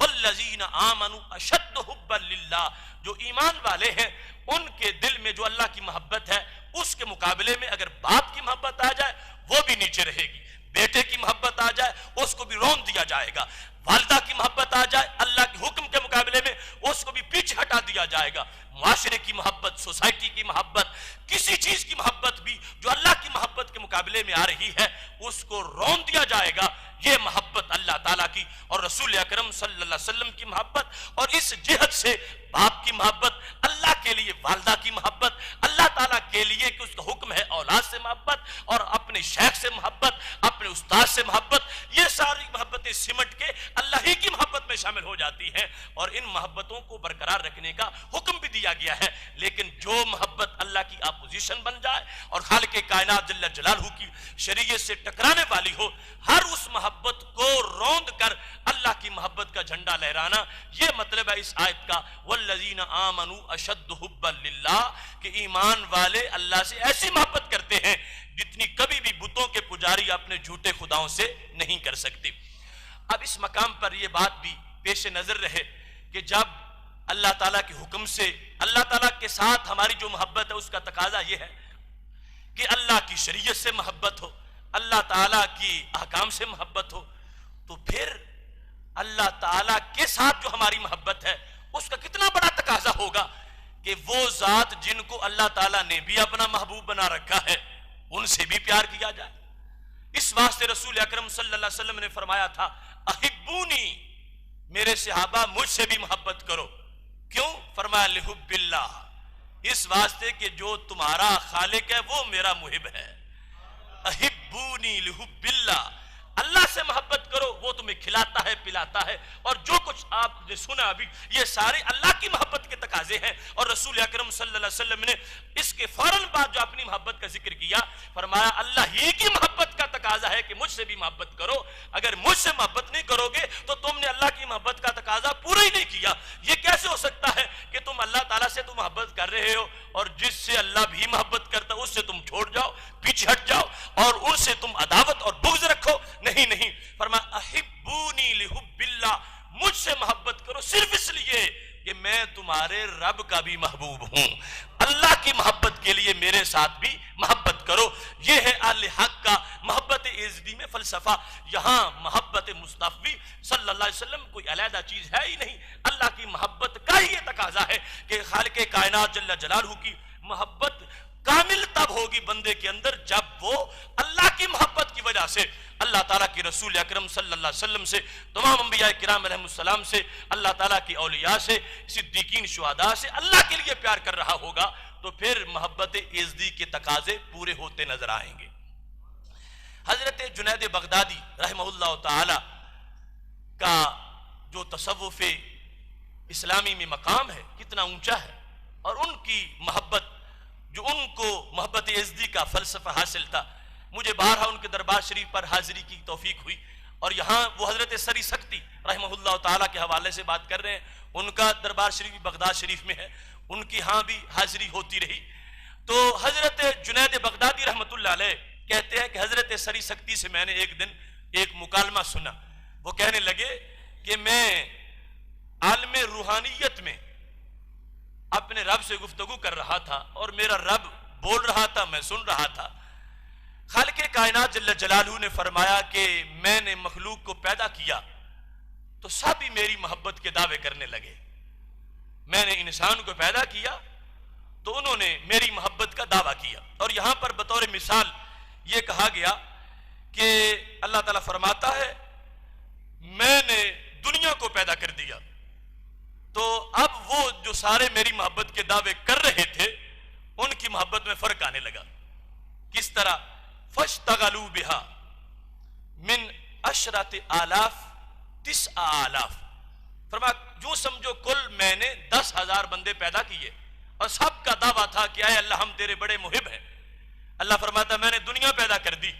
والذین آمنوا اشد حبا للہ، جو ایمان والے ہیں ان کے دل میں جو اللہ کی محبت ہے اس کے مقابلے میں اگر باپ کی محبت آ جائے وہ بھی نیچے رہے گی، بیٹے کی محبت آ جائے اس کو بھی رون دیا جائے گا، والدہ کی محبت آ جائے اللہ کے حکم کے مقابلے میں اس کو بھی پیچھے ہٹا دیا جائے گا، معاشرے کی محبت، سوسائٹی کی محبت، کسی چیز کی محبت بھی جو اللہ کی محبت کے مقابلے میں آ رہی ہے اس کو رون دیا جائے گا۔ یہ محبت اللہ تعالیٰ کی اور رسول اکرم صلی اللہ علیہ وسلم کی محبت، اور اس جہت سے باپ کی محبت، اللہ کے لیے والدہ کی محبت، اللہ تعالیٰ کے لیے کہ اس کا حکم ہے اولاد سے محبت، اور اپنے شیخ سے محبت، اپنے استاد سے محبت، یہ ساری محبتیں سمٹ کے اللہ ہی کی محبت میں شامل ہو جاتی ہیں، اور ان محبتوں کو برقرار رکھنے کا حکم بھی دیا گیا ہے۔ لیکن جو محبت اللہ کی اپوزیشن بن جائے اور خالق کائنات جل جلالہ کی شریعت سے ٹکرانے والی ہو، ہر اس محبت کو روند کر اللہ کی محبت کا جھنڈا لہرانا، یہ مطلب ہے اس آیت کا والذین آمنوا اشد حبا للہ، کہ ایمان والے اللہ سے ایسی محبت کرتے ہیں جتنی کبھی بھی بتوں کے پجاری اپنے جھوٹے خداؤں سے نہیں کر سکتے۔ اب اس مقام پر یہ بات بھی پیش نظر رہے کہ جب اللہ تعالیٰ کے حکم سے اللہ تعالیٰ کے ساتھ ہماری جو محبت ہے اس کا تقاضا یہ ہے کہ اللہ کی شریعت سے محبت ہو، اللہ تعالیٰ کی احکام سے محبت ہو، تو پھر اللہ تعالیٰ کے ساتھ جو ہماری محبت ہے اس کا کتنا بڑا تقاضا ہوگا کہ وہ ذات جن کو اللہ تعالیٰ نے بھی اپنا محبوب بنا رکھا ہے ان سے بھی پیار کیا جائے۔ اس واسطے رسول اکرم صلی اللہ علیہ وسلم نے فرمایا تھا احبونی، میرے صحابہ مجھ سے بھی محبت کرو۔ کیوں؟ فرمایا لحب اللہ، اس واسطے کہ جو تمہارا خالق ہے وہ میرا محب ہے۔ احبونی لحب اللہ، اللہ سے محبت کرو، وہ تمہیں کھلاتا ہے پلاتا ہے، اور جو کچھ آپ نے سنا ابھی یہ سارے اللہ کی محبت کے تقاضے ہیں۔ اور رسول اکرم صلی اللہ علیہ وسلم نے اس کے فوراً بعد جو اپنی محبت کا ذکر کیا فرمایا اللہ ہی کی محبت کا تقاضا ہے کہ مجھ سے بھی محبت کرو، اگر مجھ سے محبت نہیں کرو گے تو تم نے اللہ کی محبت کا تقاضا پورا ہی نہیں کیا۔ یہ کیسے ہو سکتا ہے کہ تم اللہ تعالیٰ سے تو محبت کر رہے ہو اور جس سے اللہ بھی محبت کرتا اس سے تم چھوڑ جاؤ، پیچھے ہٹ جاؤ اور ان سے تم عداوت اور بغض رکھو؟ نہیں، فرمایا احبونی لحب اللہ، مجھ سے محبت کرو صرف اس لیے کہ میں تمہارے رب کا بھی محبوب ہوں، اللہ کی محبت کے لیے میرے ساتھ بھی محبت کرو۔ یہ ہے اہل حق کا محبت ازدی میں فلسفہ۔ یہاں محبت مصطفی صلی اللہ علیہ وسلم کوئی علیحدہ چیز ہے ہی نہیں، اللہ کی محبت کا ہی یہ تقاضا ہے کہ خالق کائنات جل جلالہ کی محبت کامل تب ہوگی بندے کے اندر جب وہ اللہ کی محبت کی وجہ سے اللہ تعالیٰ کی رسول اکرم صلی اللہ علیہ وسلم سے، تمام انبیاء کرام علیہ السلام سے، اللہ تعالیٰ کی اولیاء سے، صدیقین شہداء سے اللہ کے لیے پیار کر رہا ہوگا، تو پھر محبت ازدی کے تقاضے پورے ہوتے نظر آئیں گے۔ حضرت جنید بغدادی رحمہ اللہ تعالی کا جو تصوف اسلامی میں مقام ہے کتنا اونچا ہے، اور ان کی محبت جو ان کو محبت ازدی کا فلسفہ حاصل تھا، مجھے بارہا ان کے دربار شریف پر حاضری کی توفیق ہوئی، اور یہاں وہ حضرت سری سکتی رحمہ اللہ تعالیٰ کے حوالے سے بات کر رہے ہیں، ان کا دربار شریف بغداد شریف میں ہے، ان کی ہاں بھی حاضری ہوتی رہی۔ تو حضرت جنید بغدادی رحمۃ اللہ علیہ کہتے ہیں کہ حضرت سری سکتی سے میں نے ایک دن ایک مکالمہ سنا، وہ کہنے لگے کہ میں عالم روحانیت میں اپنے رب سے گفتگو کر رہا تھا اور میرا رب بول رہا تھا، میں سن رہا تھا۔ خالق کائنات جل جلالہ نے فرمایا کہ میں نے مخلوق کو پیدا کیا تو سب ہی میری محبت کے دعوے کرنے لگے، میں نے انسان کو پیدا کیا تو انہوں نے میری محبت کا دعویٰ کیا۔ اور یہاں پر بطور مثال یہ کہا گیا کہ اللہ تعالیٰ فرماتا ہے میں نے دنیا کو پیدا کر دیا، تو اب وہ جو سارے میری محبت کے دعوے کر رہے تھے ان کی محبت میں فرق آنے لگا۔ کس طرح؟ فَاشْتَغَلُوا بِهَا مِنْ عَشْرَةِ آلاف 9,000، فرمایا جو سمجھو کل میں نے 10,000 بندے پیدا کیے اور سب کا دعویٰ تھا کہ اے اللہ ہم تیرے بڑے محب ہیں. اللہ فرماتا میں نے دنیا پیدا کر دی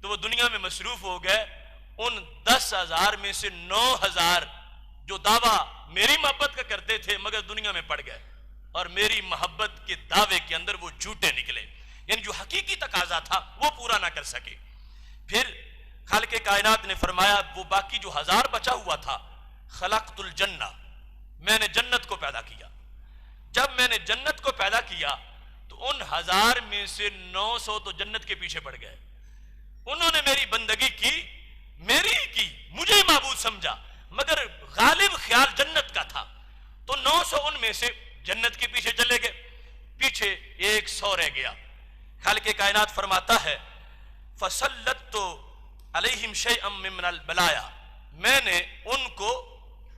تو وہ دنیا میں مصروف ہو گئے. ان 10,000 میں سے 9,000 جو دعویٰ میری محبت کا کرتے تھے مگر دنیا میں پڑ گئے اور میری محبت کے دعوے کے اندر وہ جھوٹے نکلے، یعنی جو حقیقی تقاضا تھا وہ پورا نہ کر سکے. پھر خالق کائنات نے فرمایا وہ باقی جو 1000 بچا ہوا تھا، خلقت الجنہ، میں نے جنت کو پیدا کیا. جب میں نے جنت کو پیدا کیا تو ان 1000 میں سے 900 تو جنت کے پیچھے پڑ گئے. انہوں نے میری بندگی کی، میری ہی کی، مجھے ہی معبود سمجھا، مگر غالب خیال جنت کا تھا. تو 900 ان میں سے جنت کے پیچھے چلے گئے، پیچھے 100 رہ گیا. خالق کائنات فرماتا ہے فَسَلَّتُ عَلَيْهِمْ شَيْئًا مِّنَ الْبَلَايَا، میں نے ان کو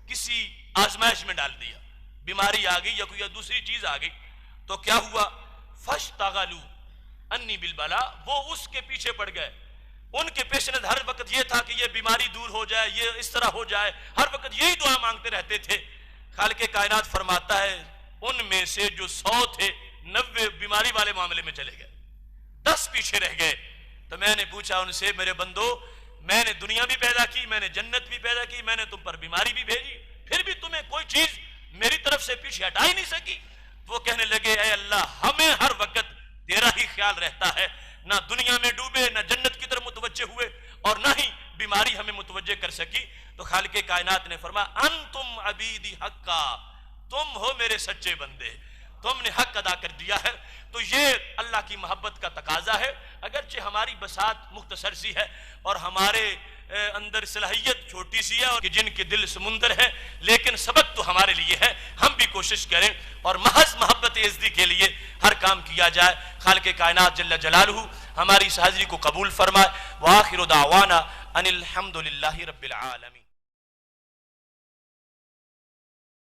کسی آزمائش میں ڈال دیا، بیماری آ گئی یا کوئی دوسری چیز آ گئی تو کیا ہوا؟ فَاشْتَغَلُوا أَنِّي بِالْبَلَا، وہ اس کے پیچھے پڑ گئے. ان کے پیش نظر ہر وقت یہ تھا کہ یہ بیماری دور ہو جائے، یہ اس طرح ہو جائے، ہر وقت یہی دعا مانگتے رہتے تھے. خالق کائنات فرماتا ہے ان میں سے جو 100 تھے 90 بیماری والے معاملے میں چلے گئے، 10 پیچھے رہ گئے. تو میں نے پوچھا ان سے میرے بندو، میں نے دنیا بھی پیدا کی، میں نے جنت بھی پیدا کی، میں نے تم پر بیماری بھی بھیجی، پھر بھی تمہیں کوئی چیز میری طرف سے پیچھے ہٹا ہی نہیں سکی. وہ کہنے لگے اے اللہ ہمیں ہر وقت تیرا ہی خیال رہتا ہے، نہ دنیا میں ڈوبے، نہ جنت کی طرف متوجہ ہوئے اور نہ ہی بیماری ہمیں متوجہ کر سکی. تو خالق کائنات نے فرمایا انتم عبیدی حقا، تم ہو میرے سچے بندے، تم نے حق ادا کر دیا ہے. تو یہ اللہ کی محبت کا تقاضا ہے. اگرچہ ہماری بساط مختصر سی ہے اور ہمارے اندر صلاحیت چھوٹی سی ہے اور جن کے دل سمندر ہے، لیکن سبق تو ہمارے لیے ہے. ہم بھی کوشش کریں اور محض محبت عزتی کے لیے ہر کام کیا جائے. خالق کائنات جل جلالہ ہماری اس حاضری کو قبول فرمائے. وآخر دعوانا ان الحمد للہ رب العالمین.